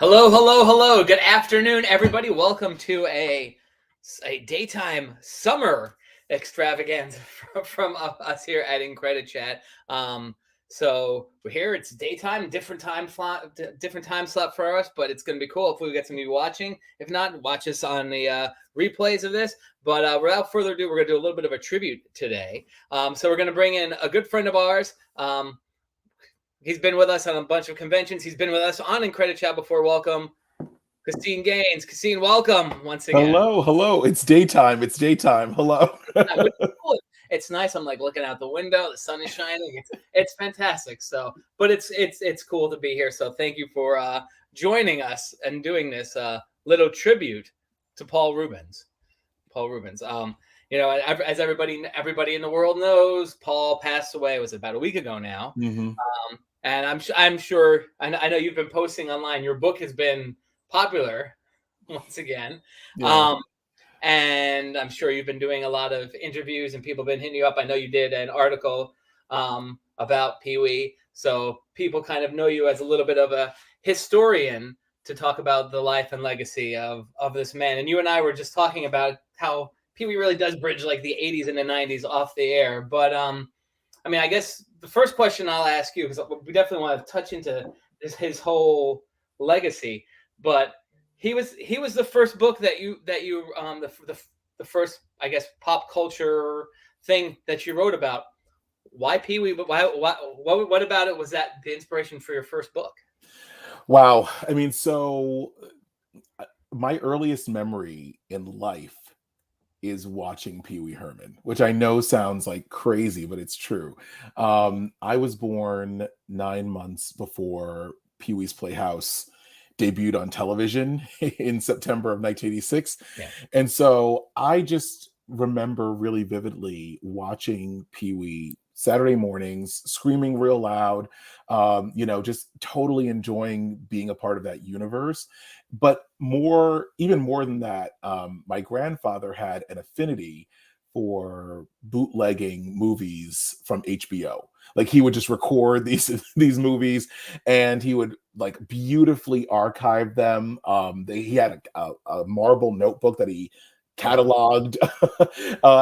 Hello, hello, hello. Good afternoon, everybody. Welcome to a daytime summer extravaganza from us here at IncrediChat. So we're here. It's daytime, different time slot for us, but it's going to be cool. Hopefully, we get some of you watching. If not, watch us on the replays of this. But without further ado, we're going to do a little bit of a tribute today. So we're going to bring in a good friend of ours. He's been with us on a bunch of conventions. He's been with us on IncrediChat before. Welcome, Caseen Gaines. Caseen, welcome once again. Hello. It's daytime. Hello. It's nice. I'm like looking out the window. The sun is shining. It's fantastic. So, but it's cool to be here. So thank you for joining us and doing this little tribute to Paul Reubens. Paul Reubens. As everybody in the world knows, Paul passed away. Was about a week ago now. Mm-hmm. And I'm sure, I know you've been posting online. Your book has been popular once again. Yeah. And I'm sure you've been doing a lot of interviews and people have been hitting you up. I know you did an article about Pee Wee. So people kind of know you as a little bit of a historian to talk about the life and legacy of this man. And you and I were just talking about how Pee Wee really does bridge like the 80s and the 90s off the air. But I mean, I guess the first question I'll ask you, because we definitely want to touch into his whole legacy, but he was the first book that you the first, I guess, pop culture thing that you wrote about. Why Pee Wee? What about it was that the inspiration for your first book? Wow. I mean, so my earliest memory in life is watching Pee Wee Herman, which I know sounds like crazy, but it's true. I was born 9 months before Pee Wee's Playhouse debuted on television in September of 1986. Yeah. And so I just remember really vividly watching Pee Wee Saturday mornings, screaming real loud, just totally enjoying being a part of that universe. But even more than that, my grandfather had an affinity for bootlegging movies from HBO. Like he would just record these movies, and he would like beautifully archive them. He had a marble notebook that he cataloged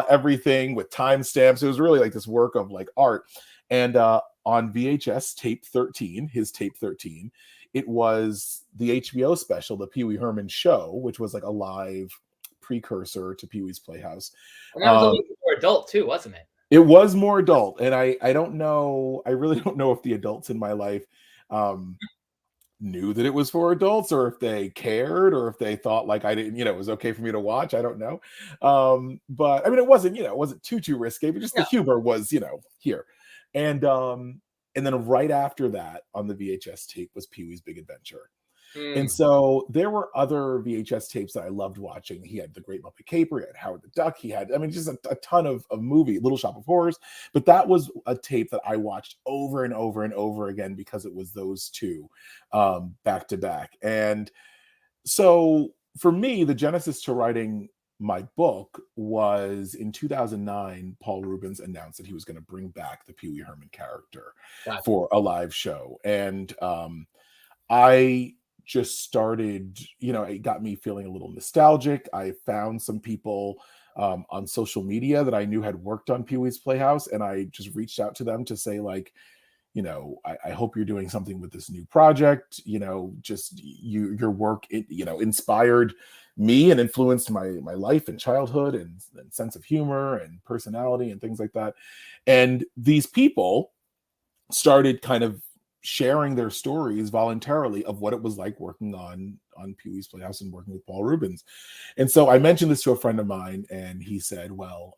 everything with timestamps. It was really like this work of like art. And on VHS tape 13, his tape 13, it was the HBO special, the Pee Wee Herman Show, which was like a live precursor to Pee Wee's Playhouse. And that was a little bit more adult too, wasn't it? It was more adult, and I don't know. I really don't know if the adults in my life knew that it was for adults, or if they cared, or if they thought like I didn't, it was okay for me to watch. I don't know. But I mean, it wasn't too risky, but just the humor was, here. And then right after that on the VHS tape was Pee Wee's Big Adventure. And so there were other VHS tapes that I loved watching. He had The Great Muppet Caper, he had Howard the Duck, he had, just a ton of movie, Little Shop of Horrors. But that was a tape that I watched over and over and over again because it was those two back to back. And so for me, the genesis to writing my book was in 2009. Paul Reubens announced that he was going to bring back the Pee Wee Herman character for a live show. And I just started, it got me feeling a little nostalgic. I found some people on social media that I knew had worked on Pee Wee's Playhouse, and I just reached out to them to say like, I hope you're doing something with this new project. Just your work, inspired me and influenced my life and childhood and sense of humor and personality and things like that. And these people started kind of sharing their stories voluntarily of what it was like working on Pee Wee's Playhouse and working with Paul Reubens. And so I mentioned this to a friend of mine, and he said, well,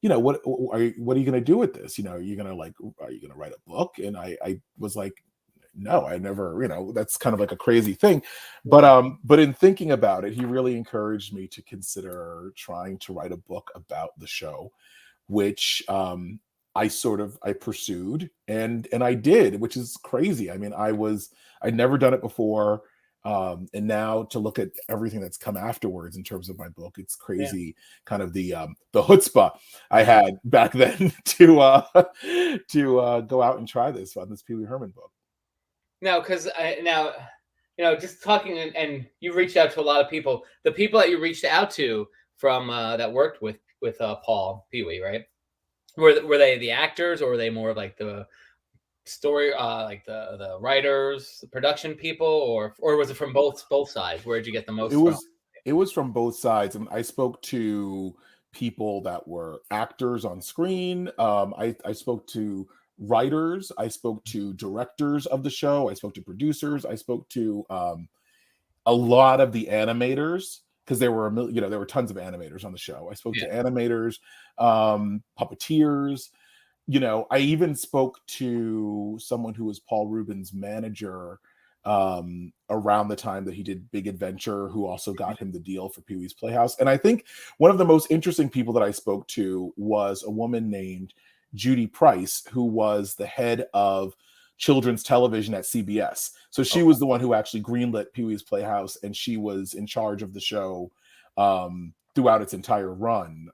what are you going to do with this? Are you going to write a book? And I was like, no, I never, that's kind of like a crazy thing. But in thinking about it, he really encouraged me to consider trying to write a book about the show, which I pursued and I did, which is crazy. I mean, I'd never done it before. And now to look at everything that's come afterwards in terms of my book, it's crazy. Kind of the chutzpah I had back then to go out and try this on this Pee Wee Herman book. No, because just talking, and you reached out to a lot of people. The people that you reached out to from that worked with Paul Pee Wee, right? Were they the actors, or were they more like the story, like the writers, the production people, or was it from both sides? Where did you get the It most from? was it was from both sides, and I spoke to people that were actors on screen. I spoke to writers. I spoke to directors of the show. I spoke to producers. I spoke to a lot of the animators, because there were there were tons of animators on the show. I spoke to Yeah. animators, puppeteers. I even spoke to someone who was Paul Reubens' manager around the time that he did Big Adventure, who also got him the deal for Pee Wee's Playhouse. And I think one of the most interesting people that I spoke to was a woman named Judy Price, who was the head of children's television at CBS. So she was the one who actually greenlit Pee Wee's Playhouse, and she was in charge of the show throughout its entire run.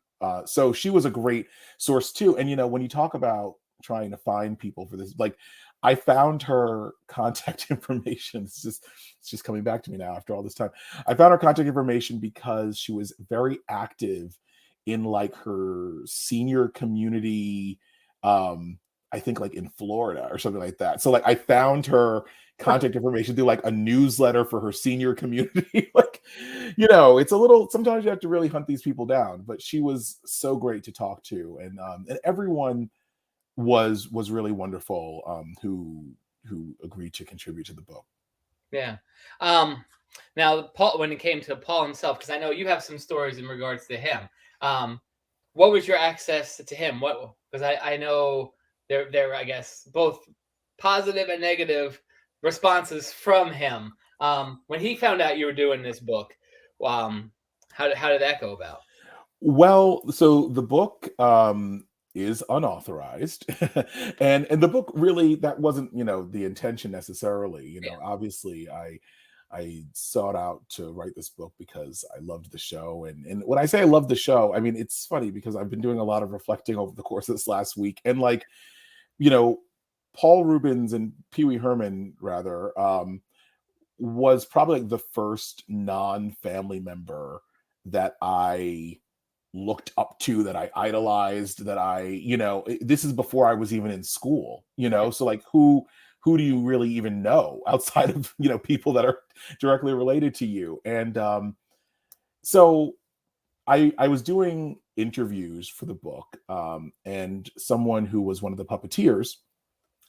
So she was a great source too. And when you talk about trying to find people for this, like, I found her contact information. It's just coming back to me now after all this time. I found her contact information because she was very active in like her senior community, I think like in Florida or something like that. So like I found her contact information through like a newsletter for her senior community. Like, it's a little, sometimes you have to really hunt these people down, but she was so great to talk to. And everyone was really wonderful, who agreed to contribute to the book. Yeah. Now, Paul, when it came to Paul himself, because I know you have some stories in regards to him. What was your access to him? Because I know there I guess both positive and negative responses from him. When he found out you were doing this book, how did that go about? Well, so the book is unauthorized, and the book really, that wasn't the intention necessarily. Yeah. Obviously, I sought out to write this book because I loved the show. And when I say I love the show, I mean, it's funny because I've been doing a lot of reflecting over the course of this last week. And like, Paul Reubens and Pee Wee Herman, rather, was probably like the first non-family member that I looked up to, that I idolized, that this is before I was even in school, so like who do you really even know outside of people that are directly related to you? And so I was doing interviews for the book, and someone who was one of the puppeteers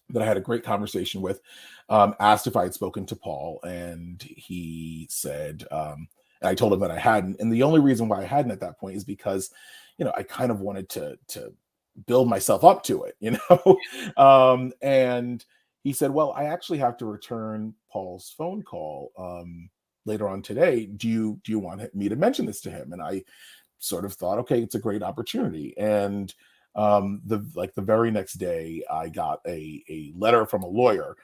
that I had a great conversation with asked if I had spoken to Paul, and he said, and I told him that I hadn't. And the only reason why I hadn't at that point is because I kind of wanted to build myself up to it, and he said, well, I actually have to return Paul's phone call later on today. Do you want me to mention this to him? And I sort of thought, okay, it's a great opportunity. And the very next day, I got a letter from a lawyer,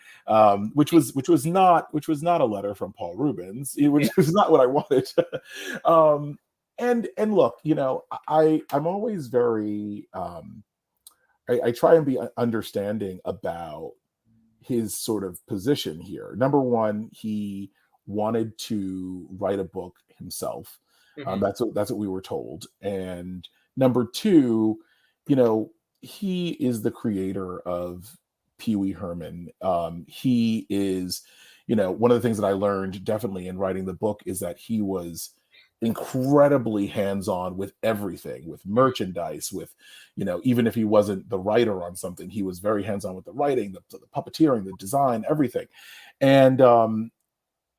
which was not a letter from Paul Reubens, which was not what I wanted. And look, I'm always very I try and be understanding about his sort of position here. Number one, he wanted to write a book himself. Mm-hmm. That's what we were told. And number two, he is the creator of Pee Wee Herman. He is, one of the things that I learned definitely in writing the book is that he was incredibly hands-on with everything, with merchandise, with even if he wasn't the writer on something, he was very hands-on with the writing, the puppeteering, the design, everything. And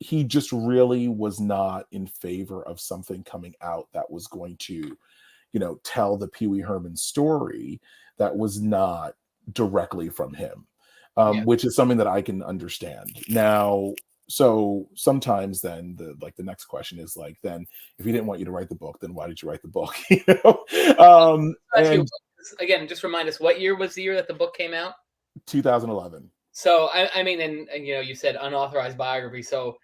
he just really was not in favor of something coming out that was going to tell the Pee Wee Herman story that was not directly from him, which is something that I can understand now. So sometimes then the next question is like, then if he didn't want you to write the book, then why did you write the book? And again, just remind us, what year was the year that the book came out? 2011. So I mean, and you said unauthorized biography. So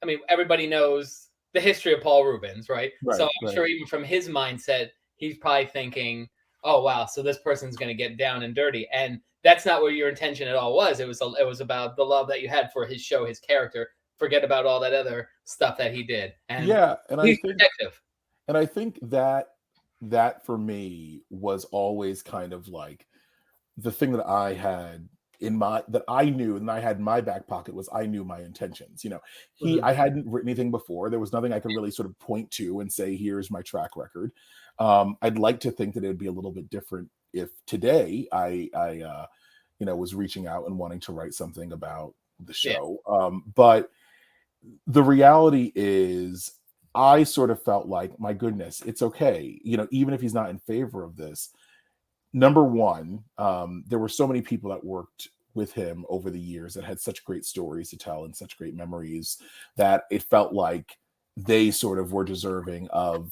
I mean, everybody knows the history of Paul Reubens, right? So I'm sure even from his mindset, he's probably thinking, oh wow, so this person's going to get down and dirty, and that's not what your intention at all was. It was about the love that you had for his show, his character, forget about all that other stuff that he did. And Yeah, and he's protective. I think that for me was always kind of like the thing that I had in my that I knew and I had in my back pocket was I knew my intentions. I hadn't written anything before. There was nothing I could really sort of point to and say, here's my track record. I'd like to think that it would be a little bit different if today I was reaching out and wanting to write something about the show. But the reality is I sort of felt like, my goodness, it's okay. Even if he's not in favor of this, number one, there were so many people that worked with him over the years that had such great stories to tell and such great memories that it felt like they sort of were deserving of,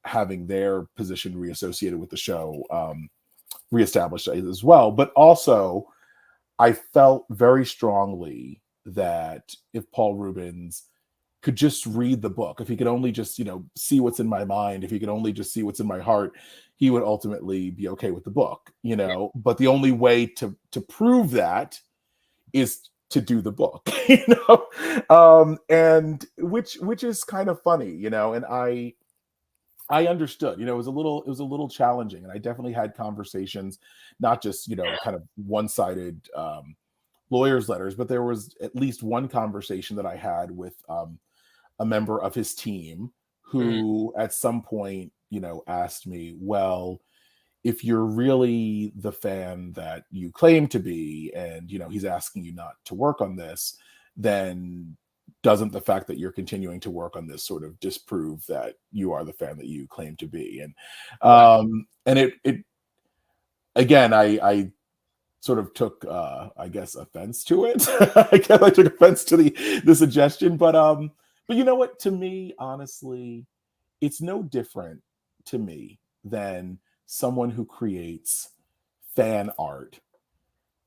having their position reassociated with the show, reestablished as well. But also, I felt very strongly that if Paul Reubens could just read the book, if he could only just, see what's in my mind, if he could only just see what's in my heart, he would ultimately be okay with the book, But the only way to prove that is to do the book, and which is kind of funny, and I understood, it was a little challenging, and I definitely had conversations, not just, kind of one-sided lawyer's letters, but there was at least one conversation that I had with a member of his team who at some point, asked me, well, if you're really the fan that you claim to be, and, he's asking you not to work on this, then doesn't the fact that you're continuing to work on this sort of disprove that you are the fan that you claim to be? And and it again, I sort of took I guess offense to it. I guess I took offense to the suggestion, but you know what? To me, honestly, it's no different to me than someone who creates fan art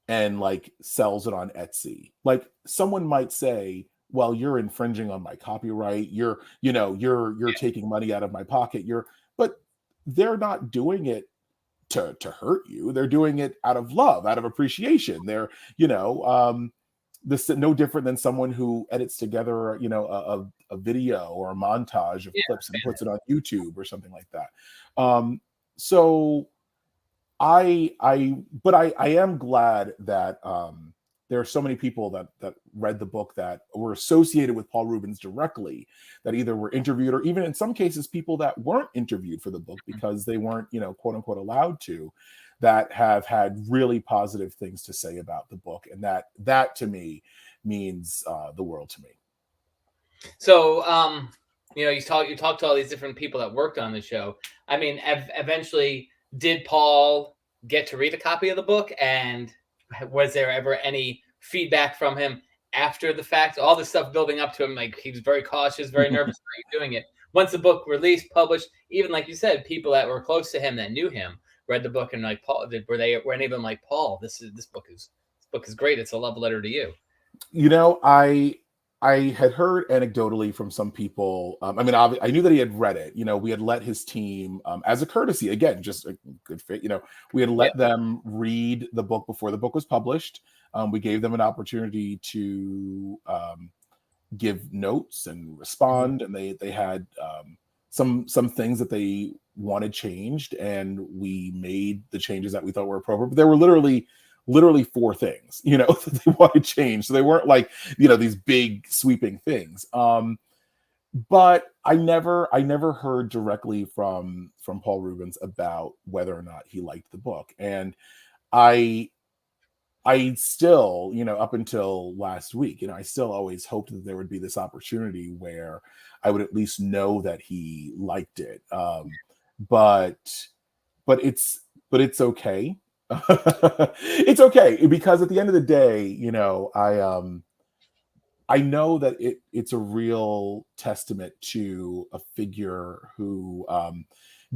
and like sells it on Etsy. Like someone might say, well, you're infringing on my copyright. You're taking money out of my pocket. But they're not doing it to hurt you. They're doing it out of love, out of appreciation. They're, this no different than someone who edits together, a video or a montage of clips and puts it on YouTube or something like that. So I am glad that there are so many people that read the book that were associated with Paul Reubens directly, that either were interviewed or even in some cases people that weren't interviewed for the book because they weren't, quote unquote, allowed to, that have had really positive things to say about the book. And that to me means the world to me. So, you talked to all these different people that worked on the show. I mean, eventually, did Paul get to read a copy of the book? And was there ever any feedback from him after the fact? All this stuff building up to him, like he was very cautious, very nervous about doing it. Once the book released, published, even like you said, people that were close to him that knew him read the book and like, Paul, were any of them like, Paul, this book is great. It's a love letter to you. I had heard anecdotally from some people. I knew that he had read it. We had let his team, as a courtesy, again, just a good fit. We had let them read the book before the book was published. We gave them an opportunity to give notes and respond, and they had some things that they wanted changed, and we made the changes that we thought were appropriate. But there were literally 4 things, that they wanted changed. So they weren't like, these big sweeping things. But I never heard directly from Paul Reubens about whether or not he liked the book. And I still, up until last week, I still always hoped that there would be this opportunity where I would at least know that he liked it. But it's okay. It's okay, because at the end of the day, I know that it's a real testament to a figure who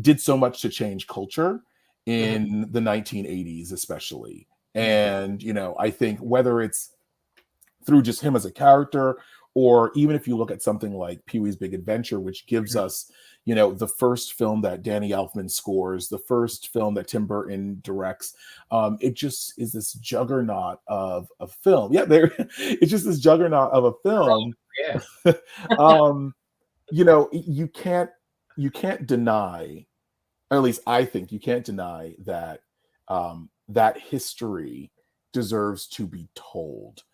did so much to change culture in the 1980s, especially. And, I think whether it's through just him as a character, or even if you look at something like Pee Wee's Big Adventure, which gives us, the first film that Danny Elfman scores, the first film that Tim Burton directs. It just is this juggernaut of a film. Yeah, it's just this juggernaut of a film. Yeah. You know, you can't deny, or at least I think you can't deny that that history deserves to be told.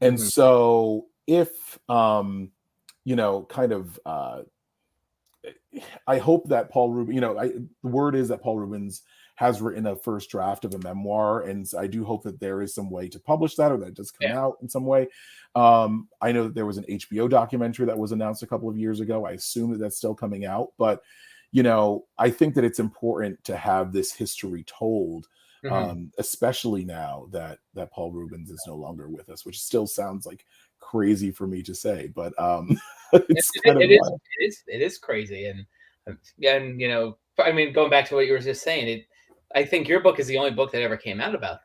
And Mhm. so if kind of I hope that Paul Rubens, the word is that Paul Reubens has written a first draft of a memoir, and I do hope that there is some way to publish that, or that it does come Yeah. out in some way. I know that there was an HBO documentary that was announced a couple of years ago. I assume that that's still coming out, but I think that it's important to have this history told, Mhm. especially now that Paul Reubens is no longer with us, which still sounds like crazy for me to say, but It, it's kind it, of it is wild. it is crazy, and I mean, going back to what you were just saying, I think your book is the only book that ever came out about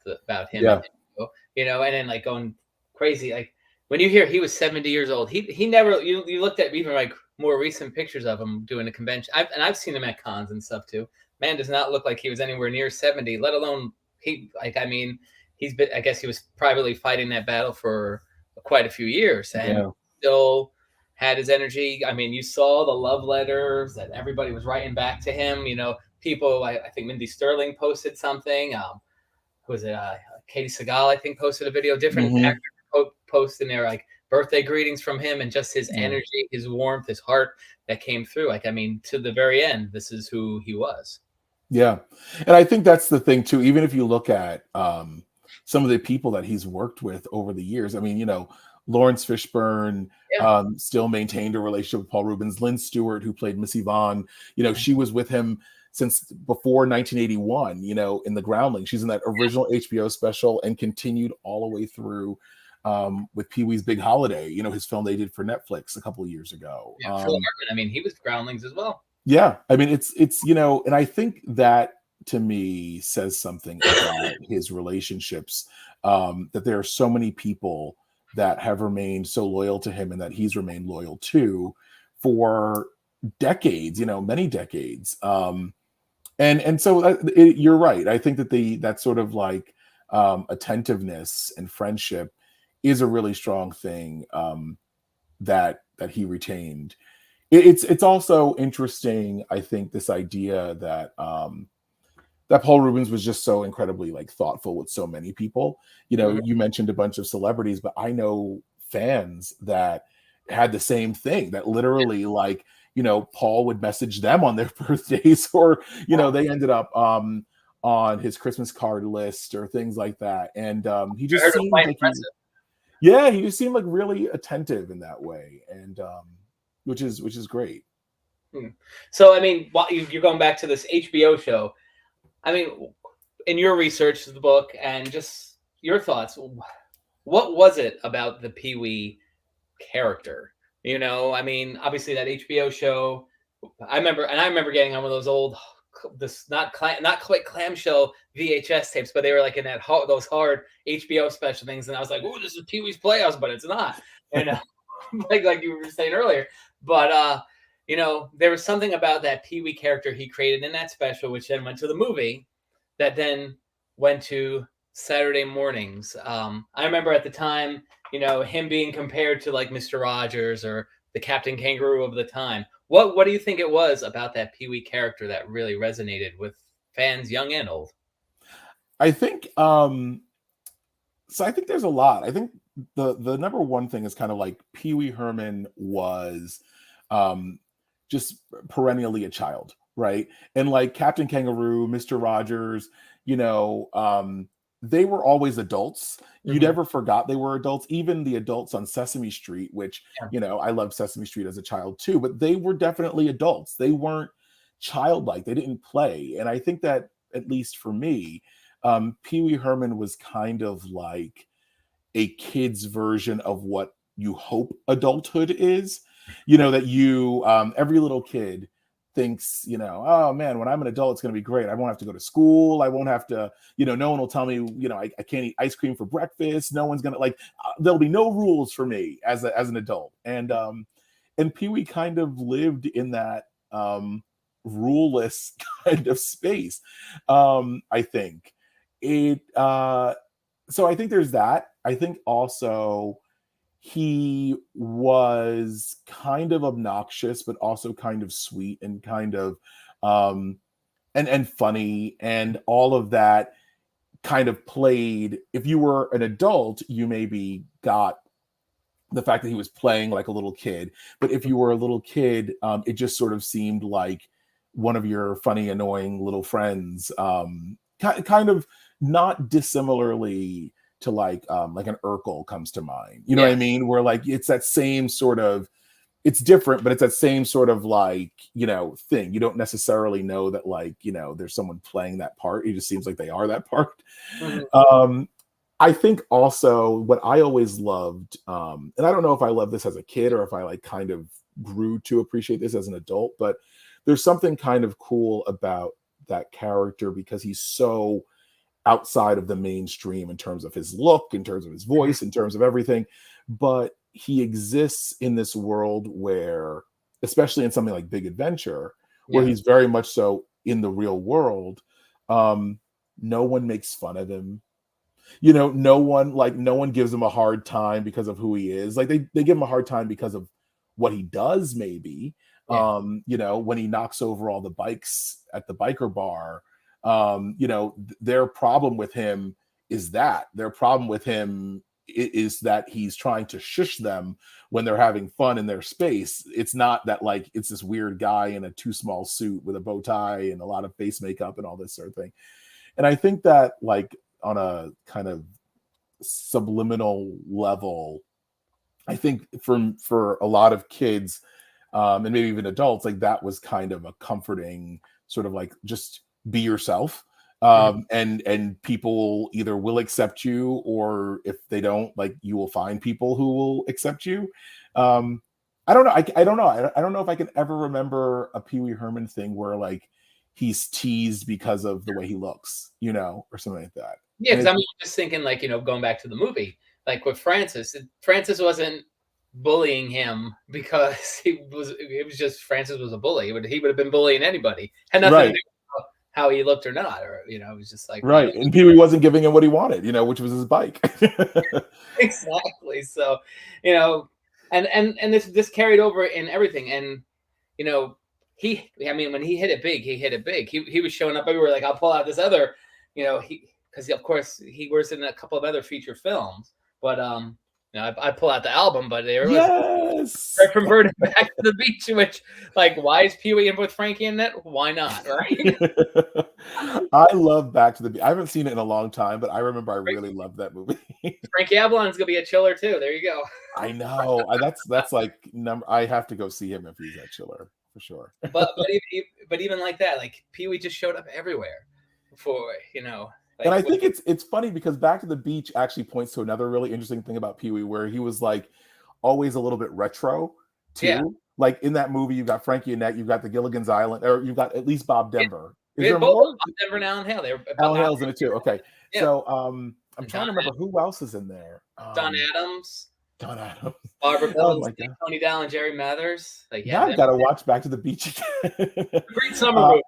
him Yeah. and and then like going crazy, like when you hear he was 70 years old, he never you looked at even like more recent pictures of him doing a convention. I've seen him at cons and stuff too. Man does not look like he was anywhere near 70, let alone I mean, he's been, I guess he was privately fighting that battle for quite a few years and Yeah. still had his energy. I mean, you saw the love letters that everybody was writing back to him. People, I think Mindy Sterling posted something. Who was it? Katie Seagal, I think, posted a video. Different Hmm. actors posting their like birthday greetings from him, and just his Yeah. energy, his warmth, his heart that came through. Like, I mean, to the very end, this is who he was. Yeah. And I think that's the thing too. Even if you look at some of the people that he's worked with over the years, I mean, Lawrence Fishburne Yeah. still maintained a relationship with Paul Reubens. Lynn Stewart, who played Missy Vaughn, she was with him since before 1981, in The Groundling. She's in that original HBO special and continued all the way through with Pee Wee's Big Holiday, his film they did for Netflix a couple of years ago. Yeah, Phil Hartman. I mean, he was Groundlings as well. Yeah, I mean it's and I think that to me says something about his relationships, that there are so many people that have remained so loyal to him and that he's remained loyal to for decades, many decades. And so you're right. I think that that sort of like attentiveness and friendship is a really strong thing, that he retained. It's also interesting, I think, this idea that that Paul Reubens was just so incredibly like thoughtful with so many people. Mhm. You mentioned a bunch of celebrities, but I know fans that had the same thing, that literally like, Paul would message them on their birthdays, or they ended up on his Christmas card list or things like that. And he I just heard it was seemed quite like impressive. he just seemed like really attentive in that way. And which is great. Hmm. So, I mean, while you're going back to this HBO show, I mean, in your research of the book and just your thoughts, what was it about the Pee Wee character? I mean, obviously that HBO show. I remember getting on one of those old, this not quite clamshell VHS tapes, but they were like in those hard HBO special things, and I was like, "Oh, this is Pee Wee's Playhouse," but it's not. And like you were saying earlier, but there was something about that Pee Wee character he created in that special, which then went to the movie, that then went to Saturday mornings. I remember at the time, him being compared to like Mr. Rogers or the Captain Kangaroo of the time. What do you think it was about that Pee Wee character that really resonated with fans, young and old? I think so I think there's a lot. I think the number one thing is kind of like Pee Wee Herman was um just perennially a child, right? And like Captain Kangaroo, Mr. Rogers, you know, they were always adults. You Hmm. never forgot they were adults. Even the adults on Sesame Street, which, Yeah. I loved Sesame Street as a child too, but they were definitely adults. They weren't childlike. They didn't play. And I think that, at least for me, Pee Wee Herman was kind of like a kid's version of what you hope adulthood is. That every little kid thinks, oh man, when I'm an adult, it's going to be great. I won't have to go to school. I won't have to, no one will tell me, I can't eat ice cream for breakfast. No one's going to there'll be no rules for me as an adult. And Pee Wee kind of lived in that ruleless kind of space. I think it so I think there's that. I think also he was kind of obnoxious, but also kind of sweet and kind of and funny, and all of that kind of played. If you were an adult, you maybe got the fact that he was playing like a little kid, but if you were a little kid, it just sort of seemed like one of your funny, annoying little friends, kind of not dissimilarly to like an Urkel comes to mind. You know what I mean? Where like it's that same sort of, it's different, but it's that same sort of like, thing. You don't necessarily know that like, there's someone playing that part. It just seems like they are that part. Mm-hmm. I think also what I always loved, and I don't know if I loved this as a kid or if I like kind of grew to appreciate this as an adult, but there's something kind of cool about that character because he's so outside of the mainstream in terms of his look, in terms of his voice, in terms of everything. But he exists in this world where, especially in something like Big Adventure, where he's very much so in the real world, no one makes fun of him. No one gives him a hard time because of who he is. Like they give him a hard time because of what he does, maybe. When he knocks over all the bikes at the biker bar, their problem with him is that their problem with him is that he's trying to shush them when they're having fun in their space. It's not that like it's this weird guy in a too small suit with a bow tie and a lot of face makeup and all this sort of thing. And I think that like on a kind of subliminal level, I think for a lot of kids and maybe even adults, like that was kind of a comforting sort of like just be yourself. And people either will accept you, or if they don't, like you will find people who will accept you. I don't know. I don't know. I don't know if I can ever remember a Pee Wee Herman thing where like he's teased because of the way he looks, or something like that. Yeah, because I'm just thinking like, going back to the movie, like with Francis wasn't bullying him because it was just Francis was a bully. He would have been bullying anybody. Had nothing to do with how he looked or not, or it was just like right. And Pee Wee wasn't giving him what he wanted, which was his bike. Exactly. So, and this carried over in everything. And when he hit it big, he hit it big. He was showing up everywhere. Like I'll pull out this other, because of course he works in a couple of other feature films, but I pull out the album, but there was right from Bird Back to the Beach, which like why is Pee Wee in with Frankie in that? Why not, right? I love Back to the Beach. I haven't seen it in a long time, but I remember I really loved that movie. Frankie Avalon's gonna be a chiller too. There you go. I know. That's like I have to go see him if he's at Chiller for sure. but even like that, like Pee Wee just showed up everywhere before, and I think it's funny because Back to the Beach actually points to another really interesting thing about Pee Wee, where he was like always a little bit retro too. Yeah. Like in that movie, you've got Frankie Annette, you've got the Gilligan's Island, or you've got at least Bob Denver. Is there more? Bob Denver and Alan Hale. Alan Hale's in it too. Okay, yeah. So I'm trying to remember who else is in there. Don Adams. Barbara Billings, Tony Dow, and Jerry Mathers. Like, yeah, I've got to watch Back to the Beach again. Great summer movie.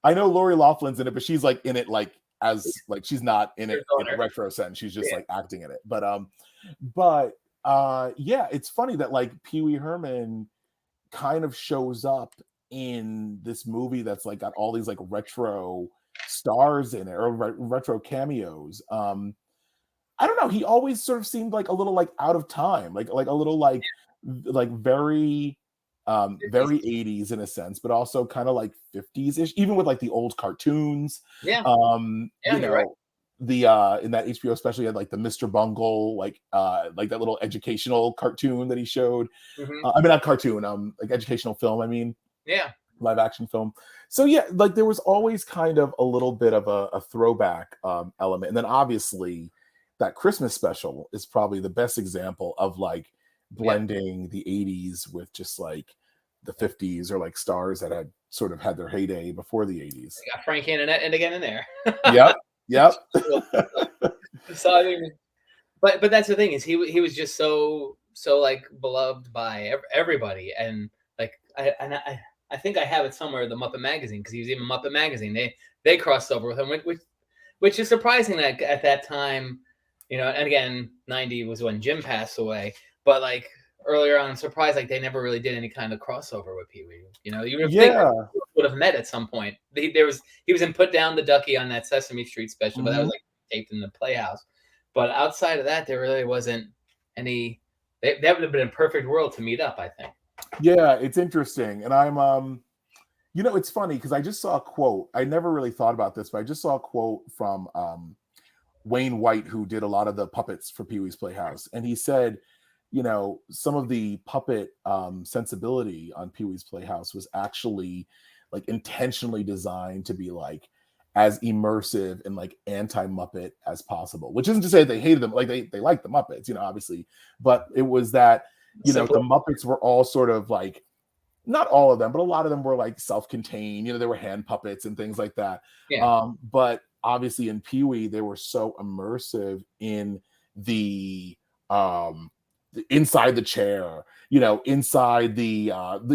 I know Lori Loughlin's in it, but she's like in it like as like she's not in it in a retro sense. She's just like acting in it. But yeah, it's funny that like Pee Wee Herman kind of shows up in this movie that's like got all these like retro stars in it or retro cameos. I don't know. He always sort of seemed like a little like out of time, like a little like very very 80s in a sense, but also kind of like 50s-ish, even with like the old cartoons. Yeah. Right. The in that HBO special, he had like the Mr. Bungle, like that little educational cartoon that he showed. Mm-hmm. I mean, not cartoon, like educational film. I mean, yeah, live action film. So yeah, like there was always kind of a little bit of a throwback element, and then obviously that Christmas special is probably the best example of like blending the 80s with just like the 50s, or like stars that had sort of had their heyday before the 80s. You got Frank Annette and again in there. Yep. So I mean, but that's the thing is he was just so like beloved by everybody, and like I think I have it somewhere, the Muppet Magazine, because he was even Muppet Magazine. They crossed over with him, which is surprising that at that time, and again, 90 was when Jim passed away. but like earlier on, I'm surprised like they never really did any kind of crossover with Pee Wee. You know, you would think Yeah. would have met at some point. He was in Put Down the Ducky on that Sesame Street special, but that was like taped in the Playhouse. But outside of that, there really wasn't any. That would have been a perfect world to meet up, I think. Yeah, it's interesting, and I'm you know, it's funny because I just saw a quote. I never really thought about this, but I just saw a quote from Wayne White, who did a lot of the puppets for Pee Wee's Playhouse, and he said, you know, some of the puppet sensibility on Pee Wee's Playhouse was actually like intentionally designed to be like as immersive and like anti-Muppet as possible. Which isn't to say they hated them, like they liked the Muppets, you know, obviously, but it was that, you know, the Muppets were all sort of like, not all of them, but a lot of them were like self-contained. You know, there were hand puppets and things like that. Yeah. But obviously in Pee Wee, they were so immersive in the inside the chair, you know, inside the you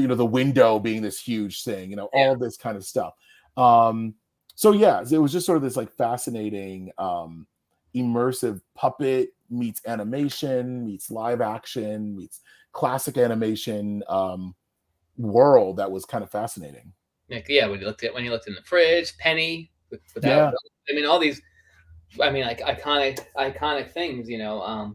know, the window being this huge thing, you know, all this kind of stuff. So yeah, it was just sort of this like fascinating immersive puppet meets animation meets live action meets classic animation world that was kind of fascinating. Yeah, when you looked in the fridge, Penny without, I mean, all these, I mean, like iconic things, you know,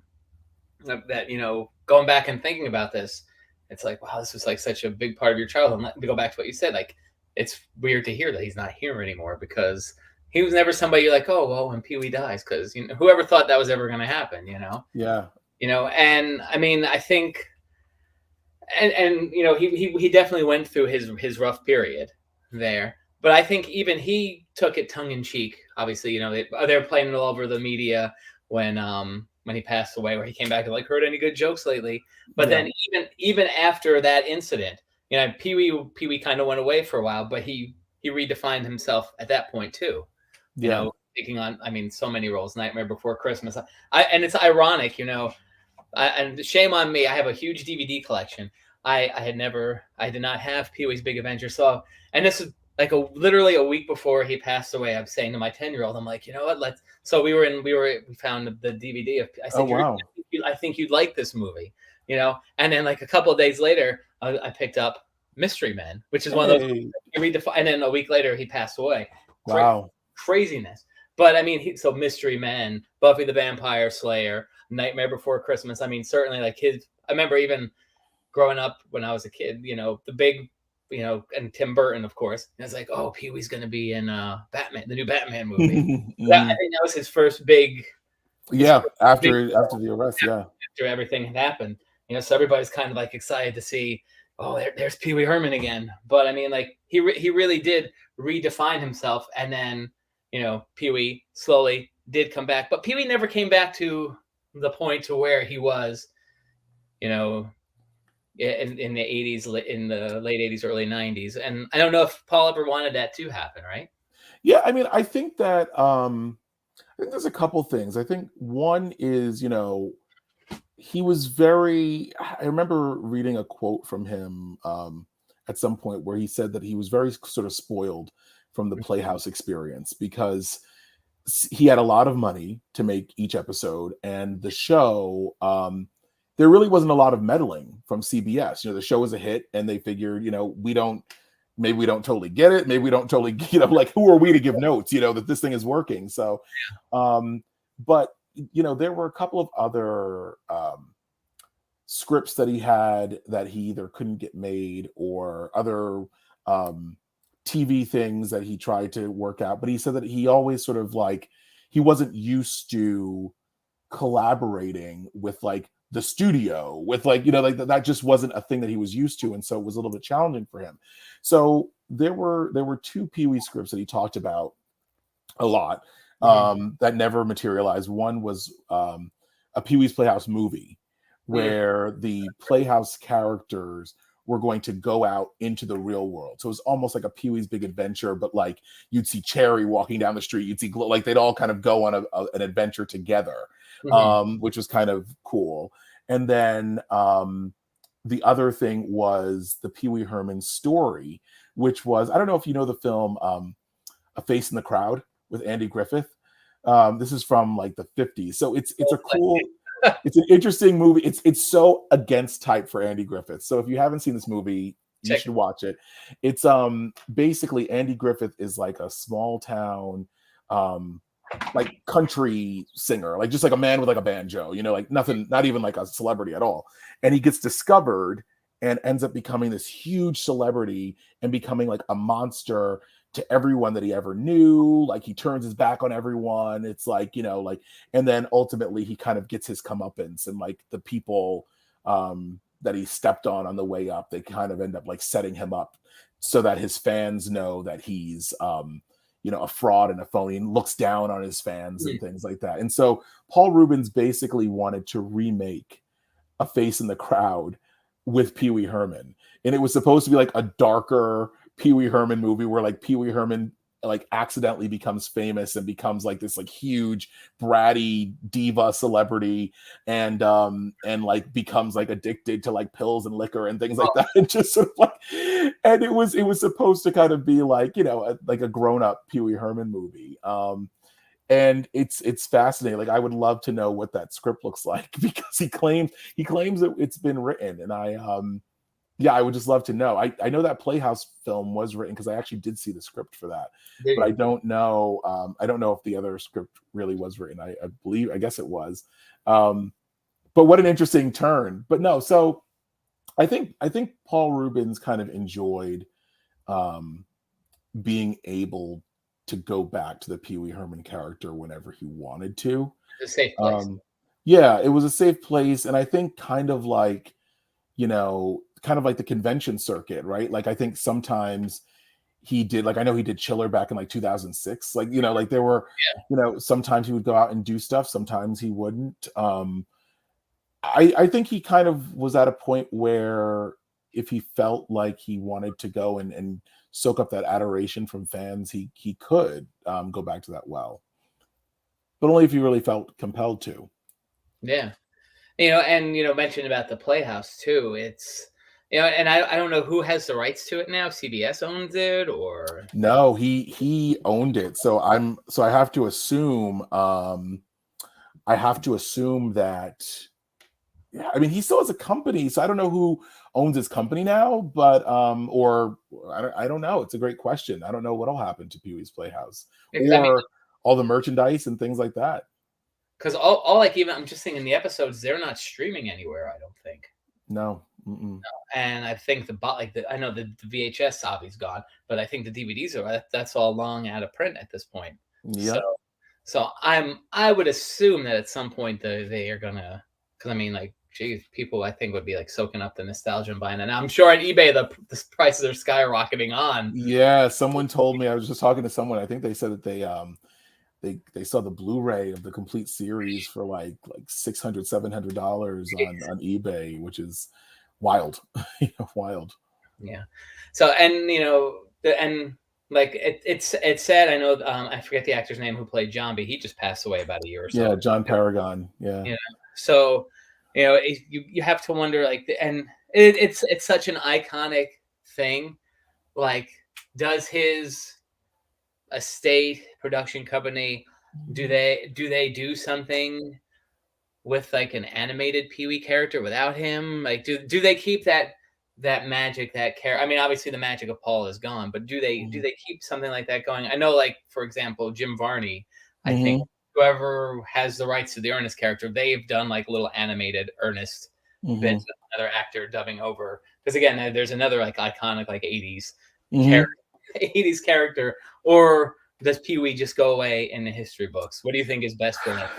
that, you know, going back and thinking about this, it's like, wow, this was like such a big part of your childhood. And to go back to what you said, like, it's weird to hear that he's not here anymore, because he was never somebody you're like, oh, well, when Pee Wee dies, because, you know, whoever thought that was ever going to happen, you know? Yeah. You know, and I mean, I think, and you know, he definitely went through his rough period there, but I think even he took it tongue in cheek. Obviously, you know, they were playing it all over the media when he passed away, where he came back and like, heard any good jokes lately. But then even after that incident, you know, Pee Wee kind of went away for a while, but he redefined himself at that point too. You know, taking on, I mean, so many roles. Nightmare Before Christmas. And it's ironic, you know. And shame on me, I have a huge DVD collection. I did not have Pee Wee's Big Adventure. So, and this is like literally a week before he passed away. I'm saying to my 10-year-old, I'm like, you know what? So we found the DVD of, I said, oh wow, I think you'd like this movie, you know? And then like a couple of days later, I picked up Mystery Men, which is one of those, and then a week later he passed away. Wow. Craziness. But I mean, so Mystery Men, Buffy the Vampire Slayer, Nightmare Before Christmas. I mean, certainly like I remember even growing up when I was a kid, you know, the big, you know, and Tim Burton, of course. And it's like, oh, Pee Wee's going to be in Batman, the new Batman movie. I think that was his first big. After the arrest, after everything had happened, you know, so everybody's kind of like excited to see, oh, there's Pee Wee Herman again. But I mean, like he really did redefine himself, and then, you know, Pee Wee slowly did come back, but Pee Wee never came back to the point to where he was, you know, in the 80s, in the late 80s, early 90s. And I don't know if Paul ever wanted that to happen, right? Yeah, I mean, I think that I think there's a couple things. I think one is, you know, he was very, I remember reading a quote from him at some point where he said that he was very sort of spoiled from the Playhouse experience, because he had a lot of money to make each episode, and the show, there really wasn't a lot of meddling from CBS. You know, the show was a hit, and they figured, you know, maybe we don't totally get it. Maybe we don't totally, you know, like, who are we to give notes, you know, that this thing is working. So, but, you know, there were a couple of other scripts that he had that he either couldn't get made, or other TV things that he tried to work out. But he said that he always sort of like, he wasn't used to collaborating with like the studio, with like, you know, like that just wasn't a thing that he was used to. And so it was a little bit challenging for him. So there were two Pee Wee scripts that he talked about a lot that never materialized. One was a Pee Wee's Playhouse movie, where the Playhouse characters were going to go out into the real world. So it was almost like a Pee Wee's Big Adventure, but like you'd see Cherry walking down the street, you'd see like they'd all kind of go on an adventure together, which was kind of cool. And then the other thing was the Pee Wee Herman story, which was, I don't know if you know the film A Face in the Crowd with Andy Griffith. This is from like the 50s. So it's a cool, it's an interesting movie. It's so against type for Andy Griffith. So if you haven't seen this movie, you should watch it. It's basically Andy Griffith is like a small town like country singer, like just like a man with like a banjo, you know, like nothing, not even like a celebrity at all. And he gets discovered and ends up becoming this huge celebrity and becoming like a monster to everyone that he ever knew. Like he turns his back on everyone. It's like, you know, like, and then ultimately he kind of gets his comeuppance, and like the people that he stepped on the way up, they kind of end up like setting him up so that his fans know that he's you know, a fraud and a phony, and looks down on his fans and things like that. And so Paul Reubens basically wanted to remake A Face in the Crowd with Pee Wee Herman. And it was supposed to be like a darker Pee Wee Herman movie where like Pee Wee Herman like accidentally becomes famous and becomes like this like huge bratty diva celebrity, and like becomes like addicted to like pills and liquor and things like that, and just sort of like, and it was supposed to kind of be like, you know, like a grown-up Pee Wee Herman movie. And it's fascinating. Like I would love to know what that script looks like, because he claims that it's been written, and I would just love to know. I know that Playhouse film was written because I actually did see the script for that, but I don't know. I don't know if the other script really was written. I guess it was. But what an interesting turn. But no, so I think Paul Reubens kind of enjoyed being able to go back to the Pee Wee Herman character whenever he wanted to. It's a safe place. Yeah, it was a safe place, and I think kind of like, you know, kind of like the convention circuit, right? Like I think sometimes he did, like I know he did Chiller back in like 2006. Like, you know, like there were, you know, sometimes he would go out and do stuff, sometimes he wouldn't. I think he kind of was at a point where if he felt like he wanted to go and soak up that adoration from fans, he could go back to that well. But only if he really felt compelled to. Yeah. You know, and you know, mentioned about the Playhouse too. It's, you know, and I don't know who has the rights to it now. CBS owns it, or no, he owned it. So I have to assume that, yeah, I mean he still has a company, so I don't know who owns his company now, but or I don't know. It's a great question. I don't know what'll happen to Pee Wee's Playhouse, because I mean, or all the merchandise and things like that. because all like, even I'm just thinking the episodes, they're not streaming anywhere, I don't think. No. Mm-mm. And I think I know the VHS obviously gone, but I think the DVDs are that's all long out of print at this point. Yep. So I would assume that at some point they are gonna, because I mean, like, geez, people I think would be like soaking up the nostalgia and buying it. And I'm sure on eBay the prices are skyrocketing on. Yeah, someone told me, I was just talking to someone, I think they said that they saw the Blu-ray of the complete series for like $600-$700 on eBay, which is wild. Wild. Yeah. So, and you know, and like it's sad. I know, I forget the actor's name who played John, but he just passed away about a year or so. Yeah, John Paragon. Yeah. You know, so you know, you have to wonder, like, and it's such an iconic thing. Like, does his estate production company, do they do something with like an animated Pee Wee character without him? Like, do they keep that magic, that character? I mean, obviously the magic of Paul is gone, but do they keep something like that going? I know, like, for example, Jim Varney, I think whoever has the rights to the Ernest character, they've done like little animated Ernest bits with another actor dubbing over. Because again, there's another like iconic like 80s character, 80s character, or does Pee Wee just go away in the history books? What do you think is best for that?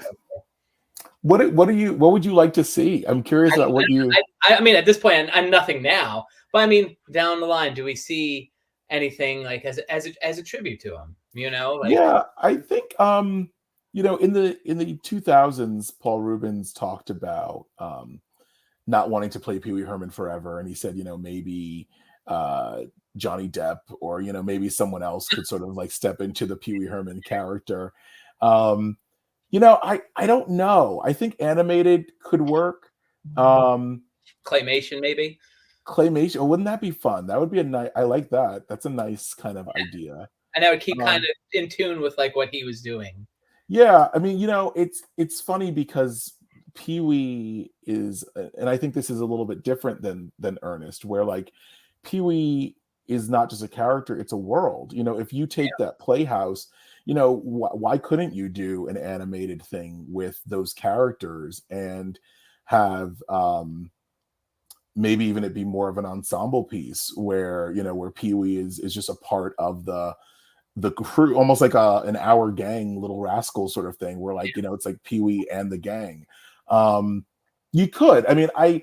What would you like to see? I'm curious about what you. I mean, at this point, I'm nothing now, but I mean, down the line, do we see anything like as a tribute to him? You know, like, yeah, I think you know, in the 2000s, Paul Reubens talked about not wanting to play Pee Wee Herman forever, and he said, you know, maybe Johnny Depp, or you know, maybe someone else could sort of like step into the Pee Wee Herman character. You know, I don't know. I think animated could work. Claymation, maybe. Claymation. Oh, wouldn't that be fun? That would be a nice. I like that. That's a nice kind of idea. And that would keep kind of in tune with like what he was doing. Yeah, I mean, you know, it's funny because Pee Wee is, and I think this is a little bit different than Ernest, where like Pee Wee is not just a character, it's a world. If you take that Playhouse, why couldn't you do an animated thing with those characters and have maybe even it be more of an ensemble piece where where Pee Wee is just a part of the crew, almost like an Our Gang, Little Rascals sort of thing, where like it's like Pee Wee and the gang. You could, I mean, I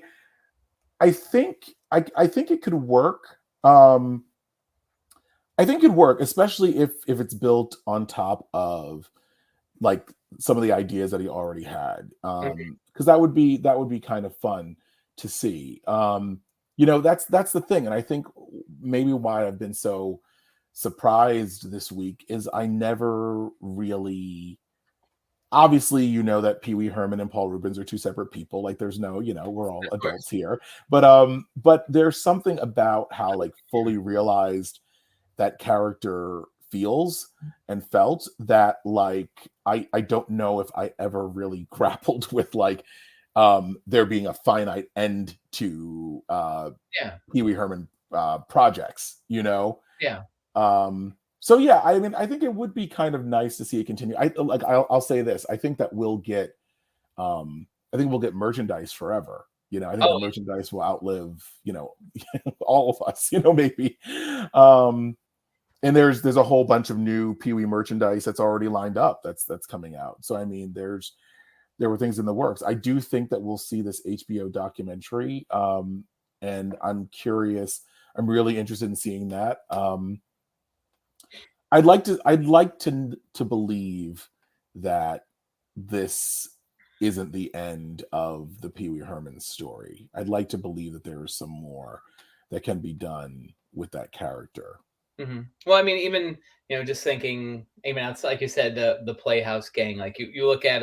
think it could work. I think it could work, especially if it's built on top of like some of the ideas that he already had, because that would be kind of fun to see. That's the thing, and I think maybe why I've been so surprised this week is I never really, obviously that Pee Wee Herman and Paul Reubens are two separate people, like there's no, we're all adults here, but there's something about how like fully realized that character feels and felt that like I don't know if I ever really grappled with like there being a finite end to Pee Wee Herman projects, Yeah. So yeah, I mean, I think it would be kind of nice to see it continue. I'll say this: I think that we'll get, merchandise forever. I think the merchandise will outlive, all of us. Maybe. And there's a whole bunch of new Pee Wee merchandise that's already lined up. That's coming out. So I mean, there were things in the works. I do think that we'll see this HBO documentary, and I'm curious. I'm really interested in seeing that. I'd like to believe that this isn't the end of the Pee Wee Herman story. I'd like to believe that there is some more that can be done with that character. Mm-hmm. Well, I mean, even just thinking, even outside, like you said, the Playhouse gang. Like you look at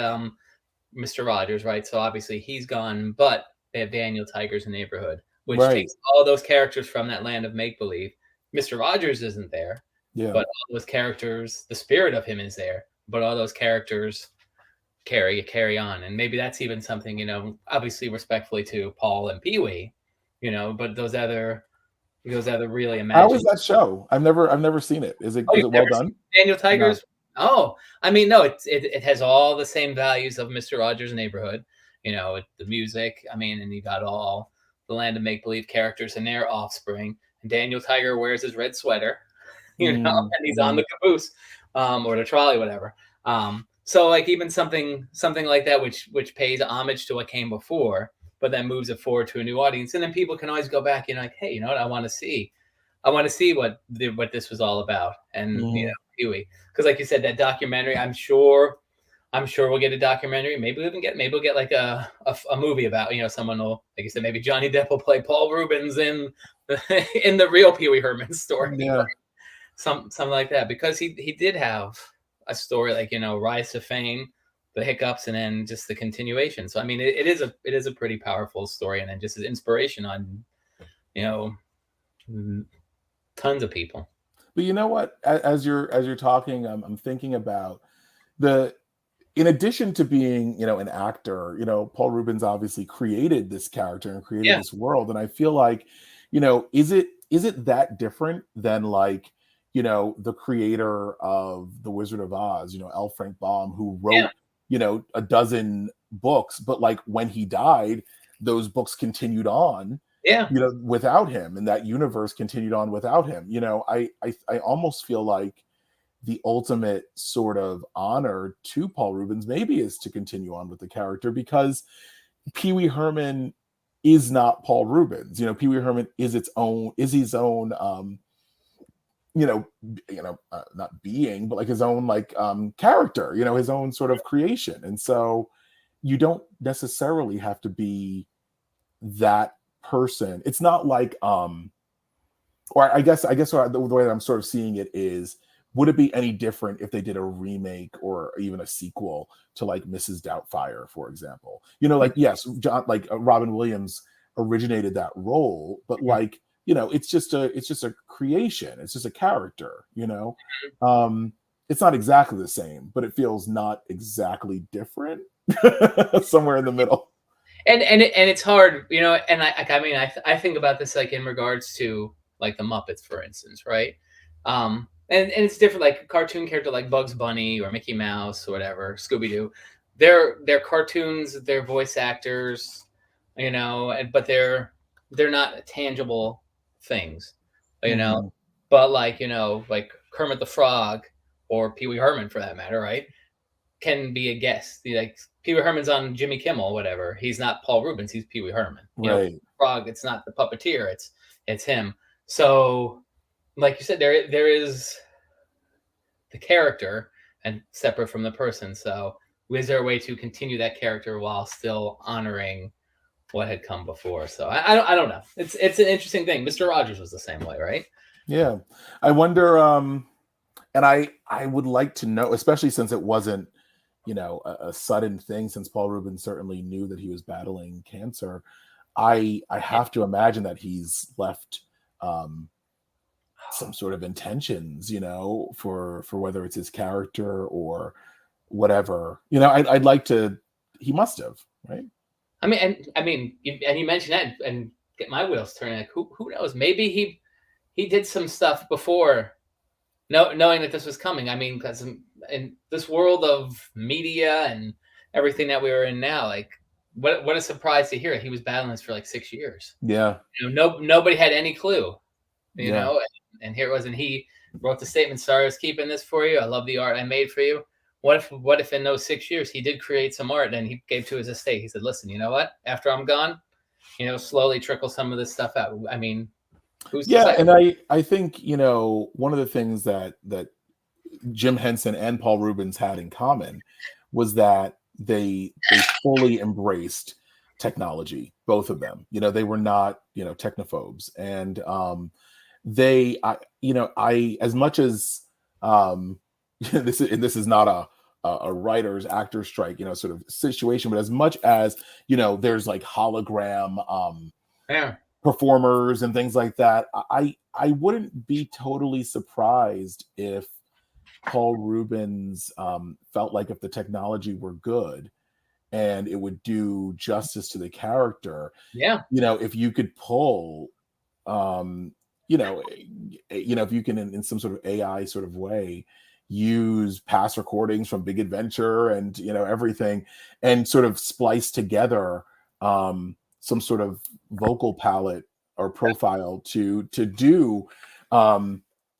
Mr. Rogers, right? So obviously he's gone, but they have Daniel Tiger's Neighborhood, which takes all those characters from that land of make believe. Mr. Rogers isn't there. Yeah. But all those characters, the spirit of him is there, but all those characters carry on. And maybe that's even something, obviously respectfully to Paul and Pee Wee, but those other really imagined. How was that show? I've never seen it. Is it well done? Daniel Tiger's? No. Oh, I mean, no, it has all the same values of Mr. Rogers' Neighborhood, the music, I mean, and you got all the land of make-believe characters and their offspring. And Daniel Tiger wears his red sweater. And he's on the caboose, or the trolley, whatever. So like even something like that, which pays homage to what came before, but then moves it forward to a new audience, and then people can always go back, like, hey, you know what, I want to see what this was all about, and Pee Wee, because like you said, that documentary, I'm sure we'll get a documentary. Maybe we'll get like a movie about, someone will, like you said, maybe Johnny Depp will play Paul Reubens in the real Pee Wee Herman story. Yeah. Something like that, because he did have a story like rise to fame, the hiccups, and then just the continuation. So I mean, it is a pretty powerful story, and then just as inspiration on tons of people. But you know what? As you're talking, I'm thinking about in addition to being an actor, Paul Reubens obviously created this character and created this world, and I feel like is it that different than like the creator of The Wizard of Oz, L. Frank Baum, who wrote, a dozen books, but like when he died, those books continued on, without him, and that universe continued on without him. I almost feel like the ultimate sort of honor to Paul Reubens maybe is to continue on with the character, because Pee Wee Herman is not Paul Reubens. Pee Wee Herman is his own not being, but like his own like character, his own sort of creation. And so you don't necessarily have to be that person. It's not like or I guess the way that I'm sort of seeing it is, would it be any different if they did a remake or even a sequel to like Mrs. Doubtfire, for example? Like, yes, Robin Williams originated that role, but like, it's just a creation. It's just a character, it's not exactly the same, but it feels not exactly different. somewhere in the middle. And it's hard, you know. And I think about this like in regards to like the Muppets, for instance, right? And it's different, like a cartoon character like Bugs Bunny or Mickey Mouse or whatever, Scooby Doo. They're cartoons, they're voice actors, you know, but they're not tangible things, you know. Mhm. But like, you know, like Kermit the Frog or Pee Wee Herman for that matter, right? Can be a guest. Like Pee Wee Herman's on Jimmy Kimmel, whatever. He's not Paul Reubens. He's Pee Wee Herman. You know, Right. Frog. It's not the puppeteer. It's him. So, like you said, there is the character and separate from the person. So, is there a way to continue that character while still honoring what had come before? So, I don't know. It's an interesting thing. Mr. Rogers was the same way, right? Yeah. I wonder. And I would like to know, especially since it wasn't, you know, a sudden thing, since Paul Reubens certainly knew that he was battling cancer. I have to imagine that he's left some sort of intentions, you know, for whether it's his character or whatever. You know, I'd like to. He must have, right? You mentioned that and get my wheels turning. Like, who knows? Maybe he did some stuff before, knowing that this was coming. I mean, because in this world of media and everything that we are in now, like what a surprise to hear he was battling this for like 6 years. Yeah. You know, nobody had any clue. You Yeah. know, and here it was, and he wrote the statement, "Sorry, I was keeping this for you. I love the art I made for you." What if in those 6 years he did create some art and he gave to his estate? He said, "Listen, you know what? After I'm gone, you know, slowly trickle some of this stuff out." I mean, who's to Yeah, say? and I think, you know, one of the things that Jim Henson and Paul Reubens had in common was that they fully embraced technology, both of them. You know, they were not, you know, technophobes. And I as much as this is not a writers actor strike, you know, sort of situation, but as much as, you know, there's like hologram Yeah, performers and things like that, I wouldn't be totally surprised if Paul Reubens felt like if the technology were good and it would do justice to the character, yeah, you know, if you could pull, um, if you can in some sort of AI sort of way use past recordings from Big Adventure and, you know, everything, and sort of splice together some sort of vocal palette or profile to do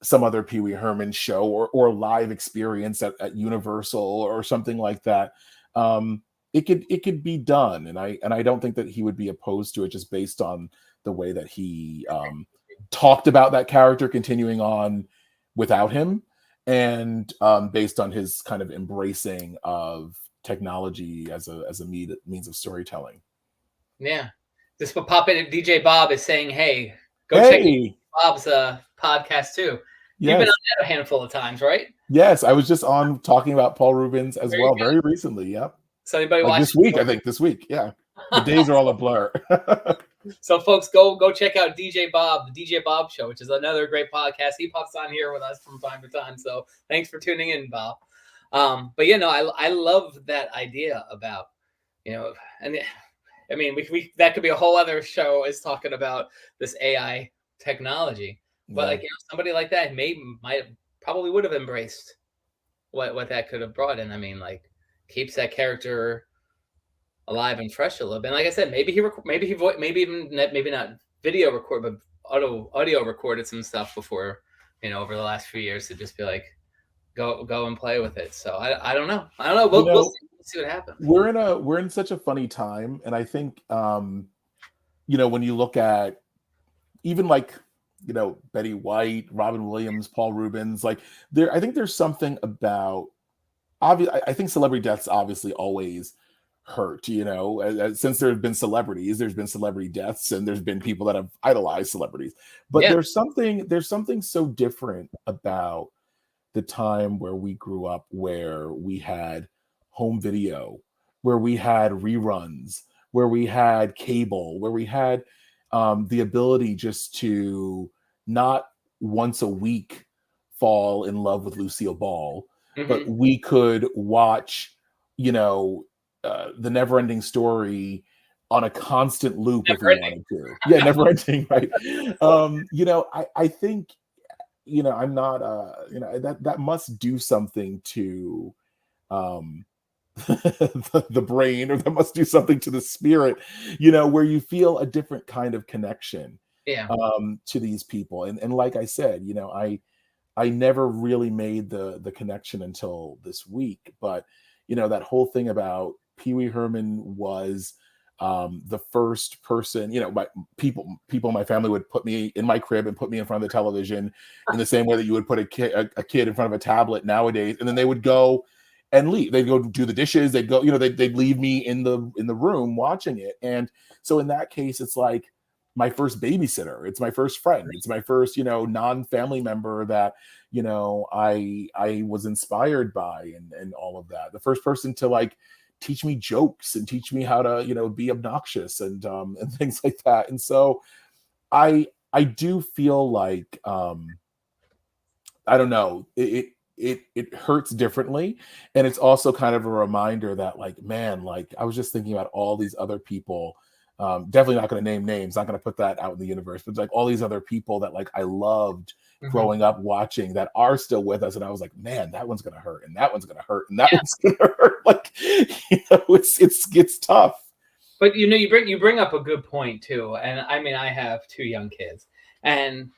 some other Pee Wee Herman show or live experience at Universal or something like that. It could be done, and I don't think that he would be opposed to it, just based on the way that he talked about that character continuing on without him, and based on his kind of embracing of technology as a means of storytelling. yeah. This will pop in. DJ Bob is saying, "Hey, go check Hey, Bob's podcast too." You've been on yes, that a handful of times, right? yes, I was just on talking about Paul Reubens as There you well go. very recently. Yep, So anybody like watching? this week, I think this week. Yeah, the days are all a blur. So folks, go check out DJ Bob, the DJ Bob Show, which is another great podcast. He pops on here with us from time to time. So thanks for tuning in, Bob. But you know, I love that idea about, you know, and I mean, we that could be a whole other show, is talking about this AI technology. But Yeah, like, you know, somebody like that probably would have embraced what that could have brought in. I mean, like, keeps that character alive and fresh a little bit. And like I said, maybe not video record, but audio recorded some stuff before, you know, over the last few years, to just be like, go and play with it. So I don't know. I don't know. you We'll know, see. We'll see what happens. we're in such a funny time, and I think you know, when you look at even like, you know, Betty White, Robin Williams, Paul Reubens, like I think there's something about I think celebrity deaths obviously always hurt, you know, since there have been celebrities, there's been celebrity deaths, and there's been people that have idolized celebrities. But Yeah. there's something so different about the time where we grew up, where we had home video, where we had reruns, where we had cable, where we had the ability just to not once a week fall in love with Lucille Ball, but Hmm. we could watch, you know, the Never-Ending Story on a constant loop if Never we ending. wanted to. Yeah, never ending, right? I think, I'm not, that must do something to um, the brain, or that must do something to the spirit, where you feel a different kind of connection Yeah. to these people. And like I said, I never really made the connection until this week. But that whole thing about Pee Wee Herman was the first person, my people in my family would put me in my crib and put me in front of the television in the same way that you would put a kid in front of a tablet nowadays, and then they would go and leave. They'd go do the dishes. They'd go, they'd leave me in the room watching it. And so in that case, it's like my first babysitter. It's my first friend. It's my first, non-family member that, I was inspired by, and all of that. The first person to like teach me jokes and teach me how to, be obnoxious and things like that. And so I do feel like I don't know, it hurts differently. And it's also kind of a reminder that, like, man, like, I was just thinking about all these other people, definitely not going to name names, not going to put that out in the universe, but like all these other people that like I loved growing up watching that are still with us. And I was like, man, that one's going to hurt, and that one's going to hurt, and that one's going to hurt. Like, it's tough. But you bring up a good point too. And I mean, I have 2 young kids, and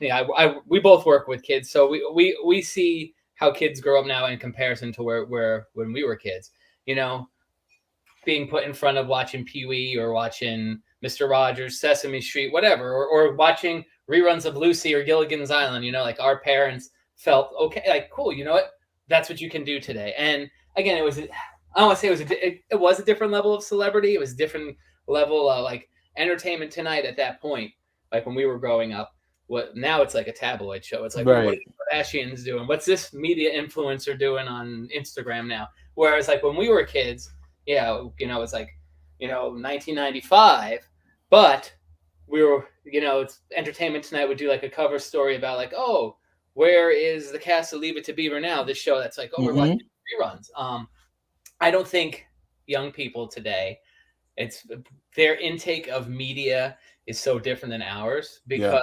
we both work with kids, so we see how kids grow up now in comparison to where when we were kids, being put in front of watching Pee Wee or watching Mr. Rogers, Sesame Street, whatever, or watching reruns of Lucy or Gilligan's Island. Like our parents felt okay, like, cool, you know what? That's what you can do today. And again, I don't want to say it was a different level of celebrity. It was a different level of like Entertainment Tonight at that point, like when we were growing up. Now it's like a tabloid show. It's like, right. What are the Kardashians doing? What's this media influencer doing on Instagram now? Whereas like when we were kids, it's like, 1995, but we were, it's Entertainment Tonight would do like a cover story about like, oh, where is the cast of Leave It to Beaver now? This show that's like, oh, we're watching reruns. I don't think young people today, their intake of media is so different than ours, because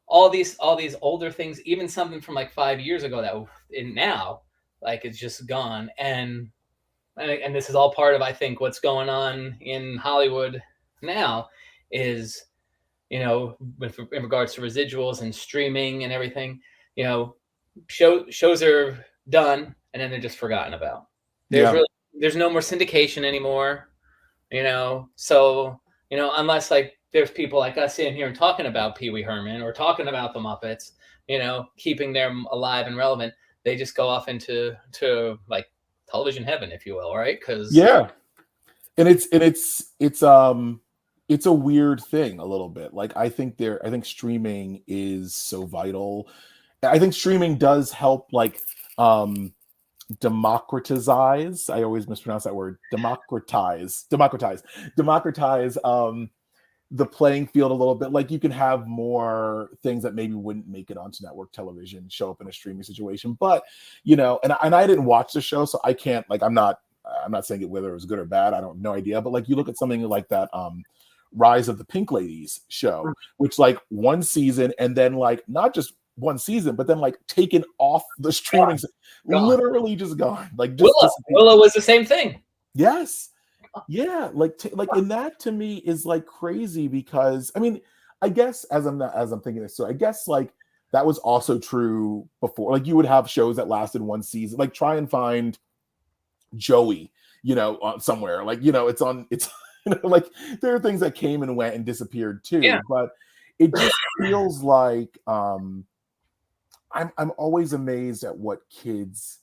all these older things, even something from like 5 years ago that now like it's just gone. And this is all part of, I think, what's going on in Hollywood now is, in regards to residuals and streaming and everything, shows are done and then they're just forgotten about. There's no more syndication anymore, so, unless like there's people like us sitting here and talking about Pee Wee Herman or talking about the Muppets, keeping them alive and relevant, they just go off into like television heaven, if you will, right? Because and it's a weird thing a little bit. Like I think streaming is so vital. I think streaming does help like democratize. I always mispronounce that word. Democratize the playing field a little bit. Like you can have more things that maybe wouldn't make it onto network television show up in a streaming situation. But and I didn't watch the show, so I can't, like, I'm not saying it whether it was good or bad. I don't no idea. But like you look at something like that Rise of the Pink Ladies show, which like one season, and then like not just one season, but then like taken off the streaming, literally just gone. Like just Willow was the same thing. Yes. Yeah, and that to me is like crazy, because I mean, I guess as I'm thinking this, so I guess like that was also true before. Like you would have shows that lasted one season. Like try and find Joey, on somewhere. Like it's like there are things that came and went and disappeared too. Yeah. But it just feels like I'm always amazed at what kids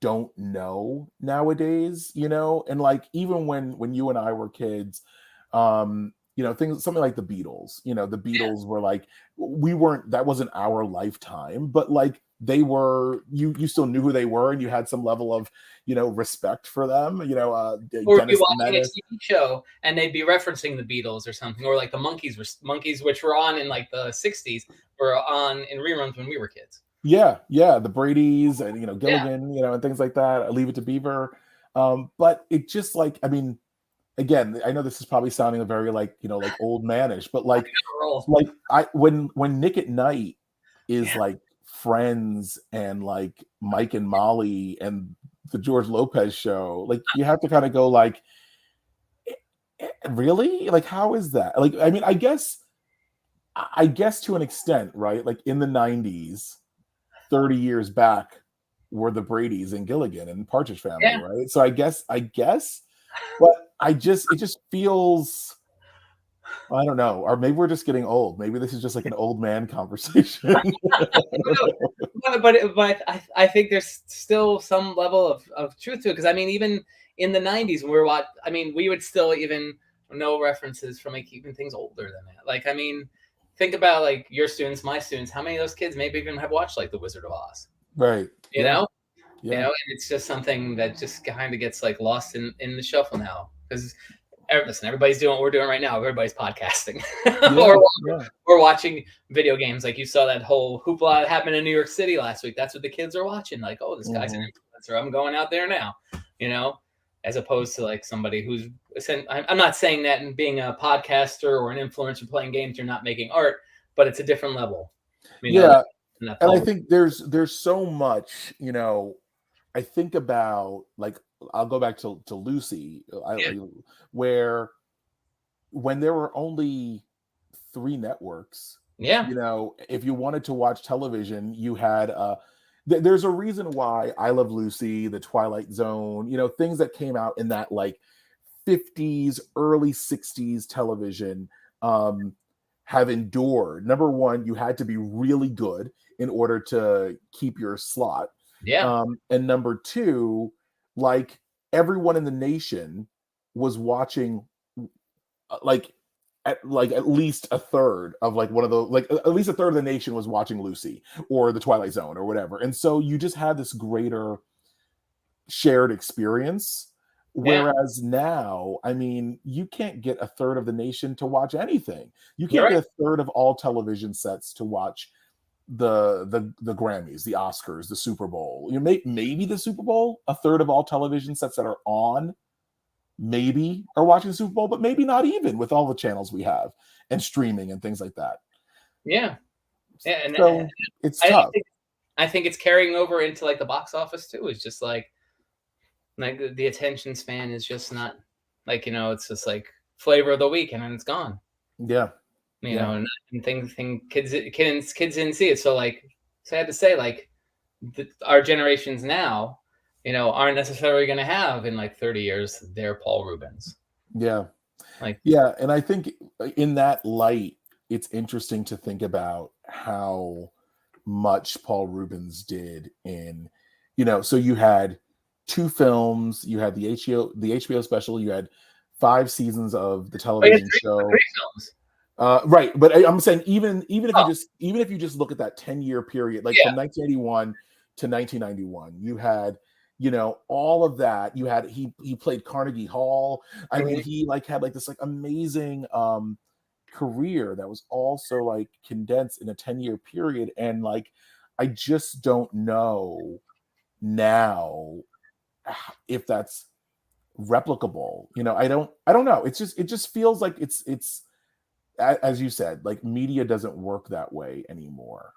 don't know nowadays, and like even when you and I were kids, things, something like the Beatles, the Beatles were like, that wasn't our lifetime, but like they were, you still knew who they were, and you had some level of respect for them, or Dennis be watching a TV show and they'd be referencing the Beatles or something, or like the Monkeys, which were on in like the 60s, were on in reruns when we were kids. Yeah, the Brady's and Gilligan, and things like that. Leave It to Beaver. But it just like, I mean, again, I know this is probably sounding a very like, like old manish, but like when Nick at Night is like Friends and like Mike and Molly and the George Lopez show, like you have to kind of go like, really? Like, how is that? Like, I mean, I guess to an extent, right? Like in the 90s, 30 years back were the Bradys and Gilligan and Partridge Family, right? So I guess, but it just feels, I don't know, or maybe we're just getting old. Maybe this is just like an old man conversation. but I think there's still some level of truth to it, because I mean, even in the 90s when we would still even know references from like even things older than that. Like, I mean, think about like your students, my students, how many of those kids maybe even have watched like The Wizard of Oz, right? You know, and it's just something that just kind of gets like lost in the shuffle now, because listen, everybody's doing what we're doing right now. Everybody's podcasting or watching video games. Like you saw that whole hoopla that happened in New York City last week. That's what the kids are watching. Like, oh, this guy's an influencer. I'm going out there now, as opposed to like somebody who's, I'm not saying that in being a podcaster or an influencer playing games, you're not making art, but it's a different level. And I think there's so much, I think about, like, I'll go back to Lucy, where when there were only 3 networks, if you wanted to watch television, you had there's a reason why I Love Lucy, The Twilight Zone, things that came out in that like 50s, early 60s television have endured. Number one, you had to be really good in order to keep your slot. And number two, like everyone in the nation was watching at least a third of like one of those, like at least a third of the nation was watching Lucy or The Twilight Zone or whatever. And so you just had this greater shared experience. Whereas now, I mean, you can't get a third of the nation to watch anything. You can't get a third of all television sets to watch the Grammys, the Oscars, the Super Bowl. Maybe the Super Bowl, a third of all television sets that are on maybe are watching the Super Bowl, but maybe not even with all the channels we have and streaming and things like that. And so it's tough. I think it's carrying over into like the box office too. It's just like the attention span is just not like, it's just like flavor of the week and then it's gone. And things kids didn't see it. So like, sad to say, like our generations now, aren't necessarily going to have in like 30 years their Paul Reubens. And I think in that light, it's interesting to think about how much Paul Reubens did in, so you had 2 films, you had the HBO special, you had 5 seasons of the television show. 3 films. Right, but I'm saying even if you just look at that 10-year period, like from 1981 to 1991, you had all of that. You had he played Carnegie Hall. I mean, he like had like this like amazing career that was also like condensed in a 10-year period, and like I just don't know now if that's replicable. I don't know. It just feels like it's as you said, like media doesn't work that way anymore.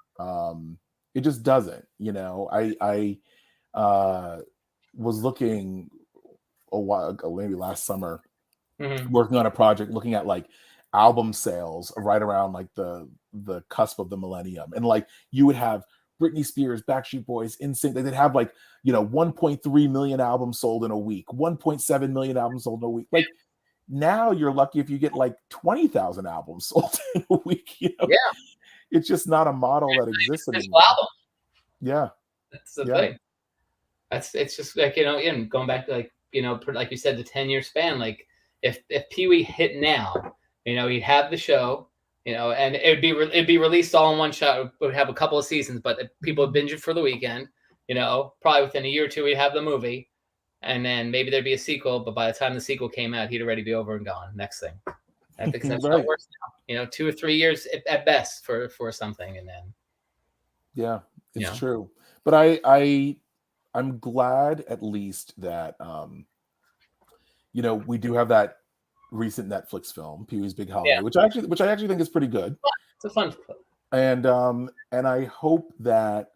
It just doesn't. I was looking a while ago, maybe last summer, working on a project looking at like album sales right around like the cusp of the millennium, and like you would have Britney Spears, Backstreet Boys, NSYNC. They'd have like 1.3 million albums sold in a week, 1.7 million albums sold in a week. Like now you're lucky if you get like 20,000 albums sold in a week. It's just not a model that exists anymore. That's the thing. It's just like, again, going back to like, like you said, the 10-year span, like if Pee Wee hit now, he'd have the show, and it'd be released all in one shot. It would have a couple of seasons, but people would binge it for the weekend, probably within a year or two, we'd have the movie, and then maybe there'd be a sequel, but by the time the sequel came out, he'd already be over and gone. Next thing. I think that's how it works now. 2 or 3 years at best for something, and then. It's true. But I I'm glad at least that we do have that recent Netflix film, Pee Wee's Big Holiday, Yeah, which I actually think is pretty good. it's a fun film. And I hope that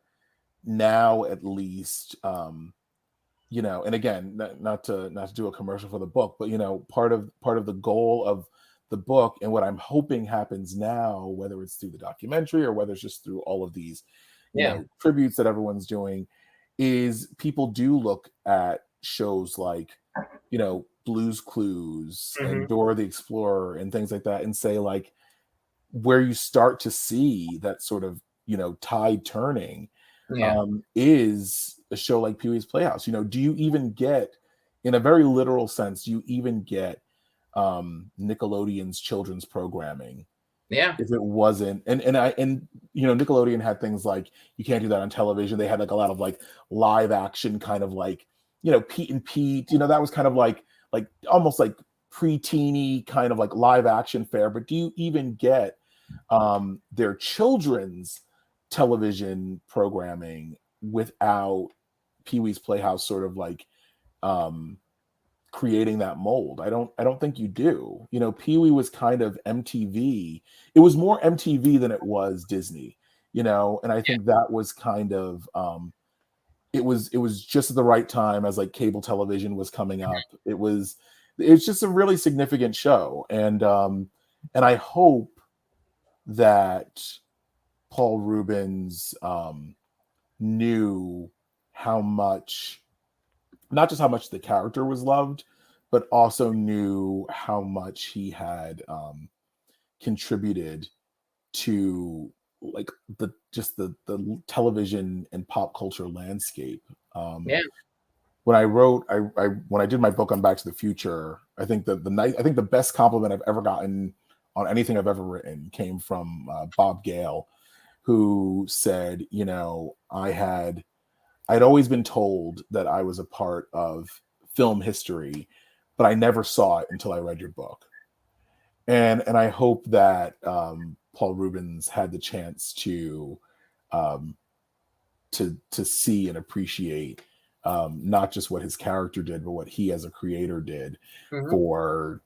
now at least and again, not to do a commercial for the book, but part of the goal of the book and what I'm hoping happens now, whether it's through the documentary or whether it's just through all of these tributes that everyone's doing, is people do look at shows like Blue's Clues and Dora the Explorer and things like that and say, like, where you start to see that sort of tide turning is a show like Pee-wee's Playhouse. Do you even get, in a very literal sense, do you even get Nickelodeon's children's programming? Yeah. If it wasn't, and Nickelodeon had things like, you can't do that on television. They had like a lot of like live action kind of like, Pete and Pete, that was kind of like almost like pre-teeny kind of like live action fare. But do you even get their children's television programming without Pee-wee's Playhouse sort of like creating that mold? I don't think you do. Pee-wee was kind of MTV. It was more MTV than it was Disney, and I think that was kind of it was just at the right time as like cable television was coming up. It's just a really significant show, and I hope that Paul Reubens knew how much, not just how much the character was loved, but also knew how much he had contributed to like the television and pop culture landscape. When I did my book on Back to the Future, I think the best compliment I've ever gotten on anything I've ever written came from Bob Gale, who said, I'd always been told that I was a part of film history, but I never saw it until I read your book. And I hope that Paul Reubens had the chance to see and appreciate not just what his character did, but what he as a creator did for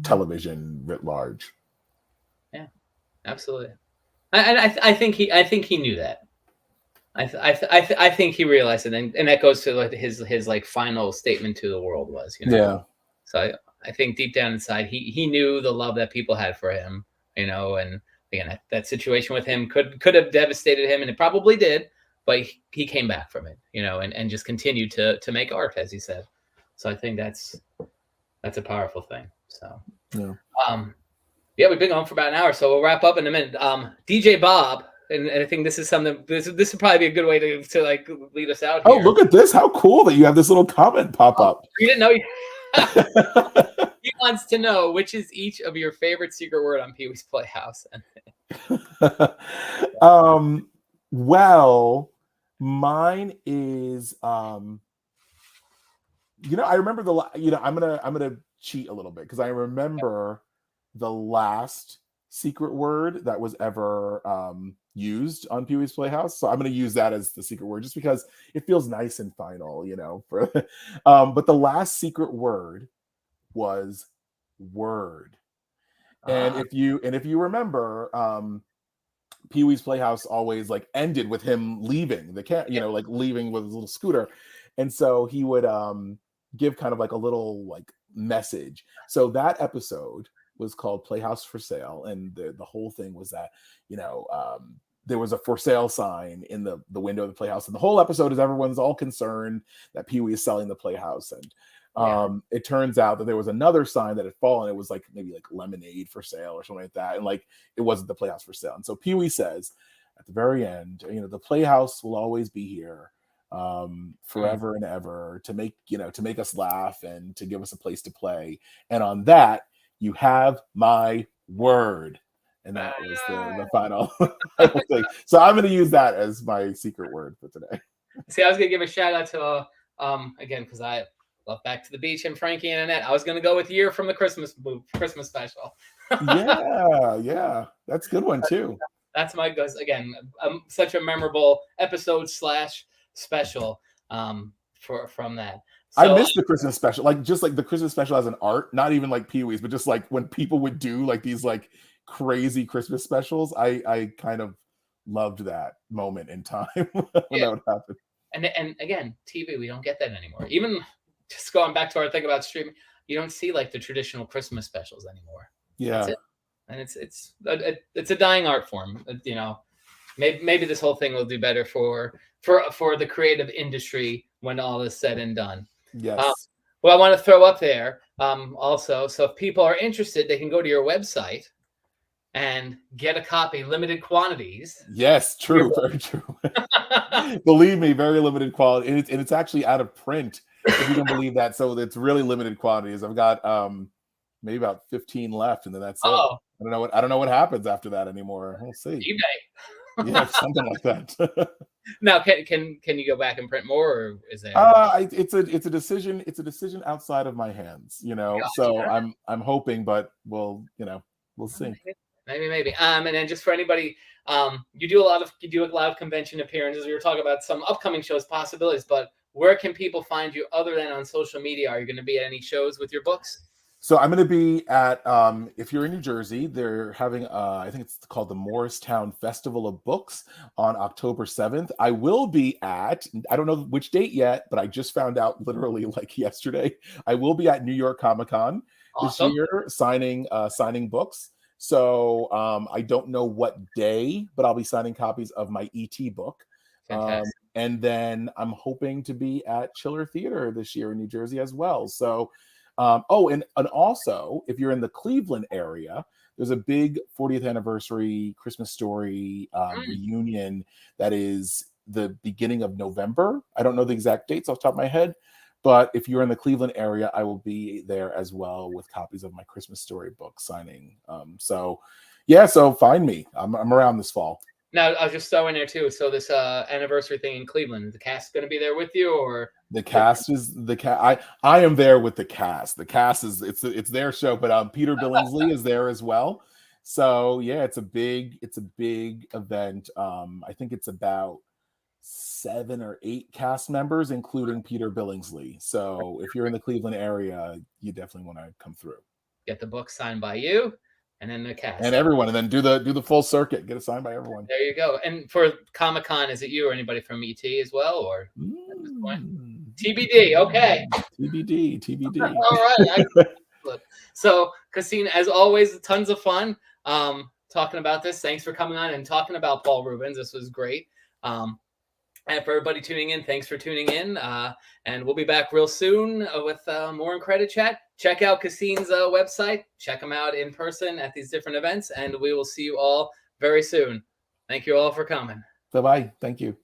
television writ large. Yeah, absolutely. I think he knew that. I think he realized it, and that goes to like his like final statement to the world was, Yeah. So I think deep down inside he knew the love that people had for him, and again that situation with him could have devastated him, and it probably did, but he came back from it, and just continued to make art, as he said. So I think that's a powerful thing. So we've been going for about an hour, so we'll wrap up in a minute. DJ Bob. And I think this is something. This would probably be a good way to like lead us out here. Oh, look at this! How cool that you have this little comment pop up. You didn't know. He wants to know which is each of your favorite secret word on Pee-wee's Playhouse. Well, mine is I remember I'm gonna cheat a little bit because I remember the last secret word that was ever used on Pee-wee's Playhouse. So I'm going to use that as the secret word just because it feels nice and final, but the last secret word was word. And if you remember, Pee-wee's Playhouse always like ended with him leaving the cat, like leaving with his little scooter. And so he would give kind of like a little like message. So that episode was called Playhouse for Sale, and the whole thing was that there was a for sale sign in the window of the Playhouse, and the whole episode is everyone's all concerned that Pee-wee is selling the Playhouse, and it turns out that there was another sign that had fallen. It was like maybe like lemonade for sale or something like that, and like it wasn't the Playhouse for Sale. And so Pee-wee says at the very end, the Playhouse will always be here forever and ever to make us laugh and to give us a place to play, and on that you have my word. And that was the final thing. So I'm going to use that as my secret word for today. See, I was going to give a shout out to, again, because I love Back to the Beach and Frankie and Annette. I was going to go with Year from the Christmas special. Yeah. That's a good one, too. That's my guess. Again, such a memorable episode / special. from that. I So miss the Christmas special, like just like the Christmas special as an art, not even like Pee Wee's, but just like when people would do like these like crazy Christmas specials. I kind of loved that moment in time when yeah, that would happen. and again, TV, we don't get that anymore. Even just going back to our thing about streaming, you don't see like the traditional Christmas specials anymore. That's Yeah. it. And it's a dying art form. You know, maybe this whole thing will do better for the creative industry when all is said and done. Yes. Well, I want to throw up there also. So if people are interested, they can go to your website and get a copy, limited quantities. Yes, true, very true. Believe me, very limited quality, and it's actually out of print, if you can believe that. So it's really limited quantities. I've got maybe about 15 left, and then that's it. Oh, I don't know what happens after that anymore. We'll see. eBay. Yeah, something like that. Now, can you go back and print more, or is there? It's a decision. It's a decision outside of my hands, you know. Gotcha. So I'm hoping, but we'll see. Maybe. And then just for anybody, you do a lot of convention appearances. We were talking about some upcoming shows possibilities, but where can people find you other than on social media? Are you going to be at any shows with your books? So I'm going to be at, if you're in New Jersey, they're having, I think it's called the Morristown Festival of Books on October 7th. I will be at, I don't know which date yet, but I just found out literally like yesterday, I will be at New York Comic Con this year signing books. So I don't know what day, but I'll be signing copies of my ET book. And then I'm hoping to be at Chiller Theater this year in New Jersey as well. So and also, if you're in the Cleveland area, there's a big 40th anniversary Christmas Story reunion that is the beginning of November. I don't know the exact dates off the top of my head, but if you're in the Cleveland area, I will be there as well with copies of my Christmas Story book signing. So find me. I'm around this fall. Now, I'll just throw in there too. So this anniversary thing in Cleveland, the cast going to be there with you, or the cast is the cast? I am there with the cast. The cast is it's their show, but Peter Billingsley is there as well. So yeah, it's a big event. I think it's about 7 or 8 cast members, including Peter Billingsley. So if you're in the Cleveland area, you definitely want to come through. Get the book signed by you. And then the cast and everyone, and then do the full circuit, get it signed by everyone. There you go. And for Comic-Con, is it you or anybody from ET as well, or at this point? TBD. Okay. TBD. All right. So, Caseen, as always, tons of fun talking about this. Thanks for coming on and talking about Paul Reubens. This was great. And for everybody tuning in, thanks for tuning in. And we'll be back real soon with more IncrediChat. Check out Caseen's website. Check him out in person at these different events. And we will see you all very soon. Thank you all for coming. Bye-bye. Thank you.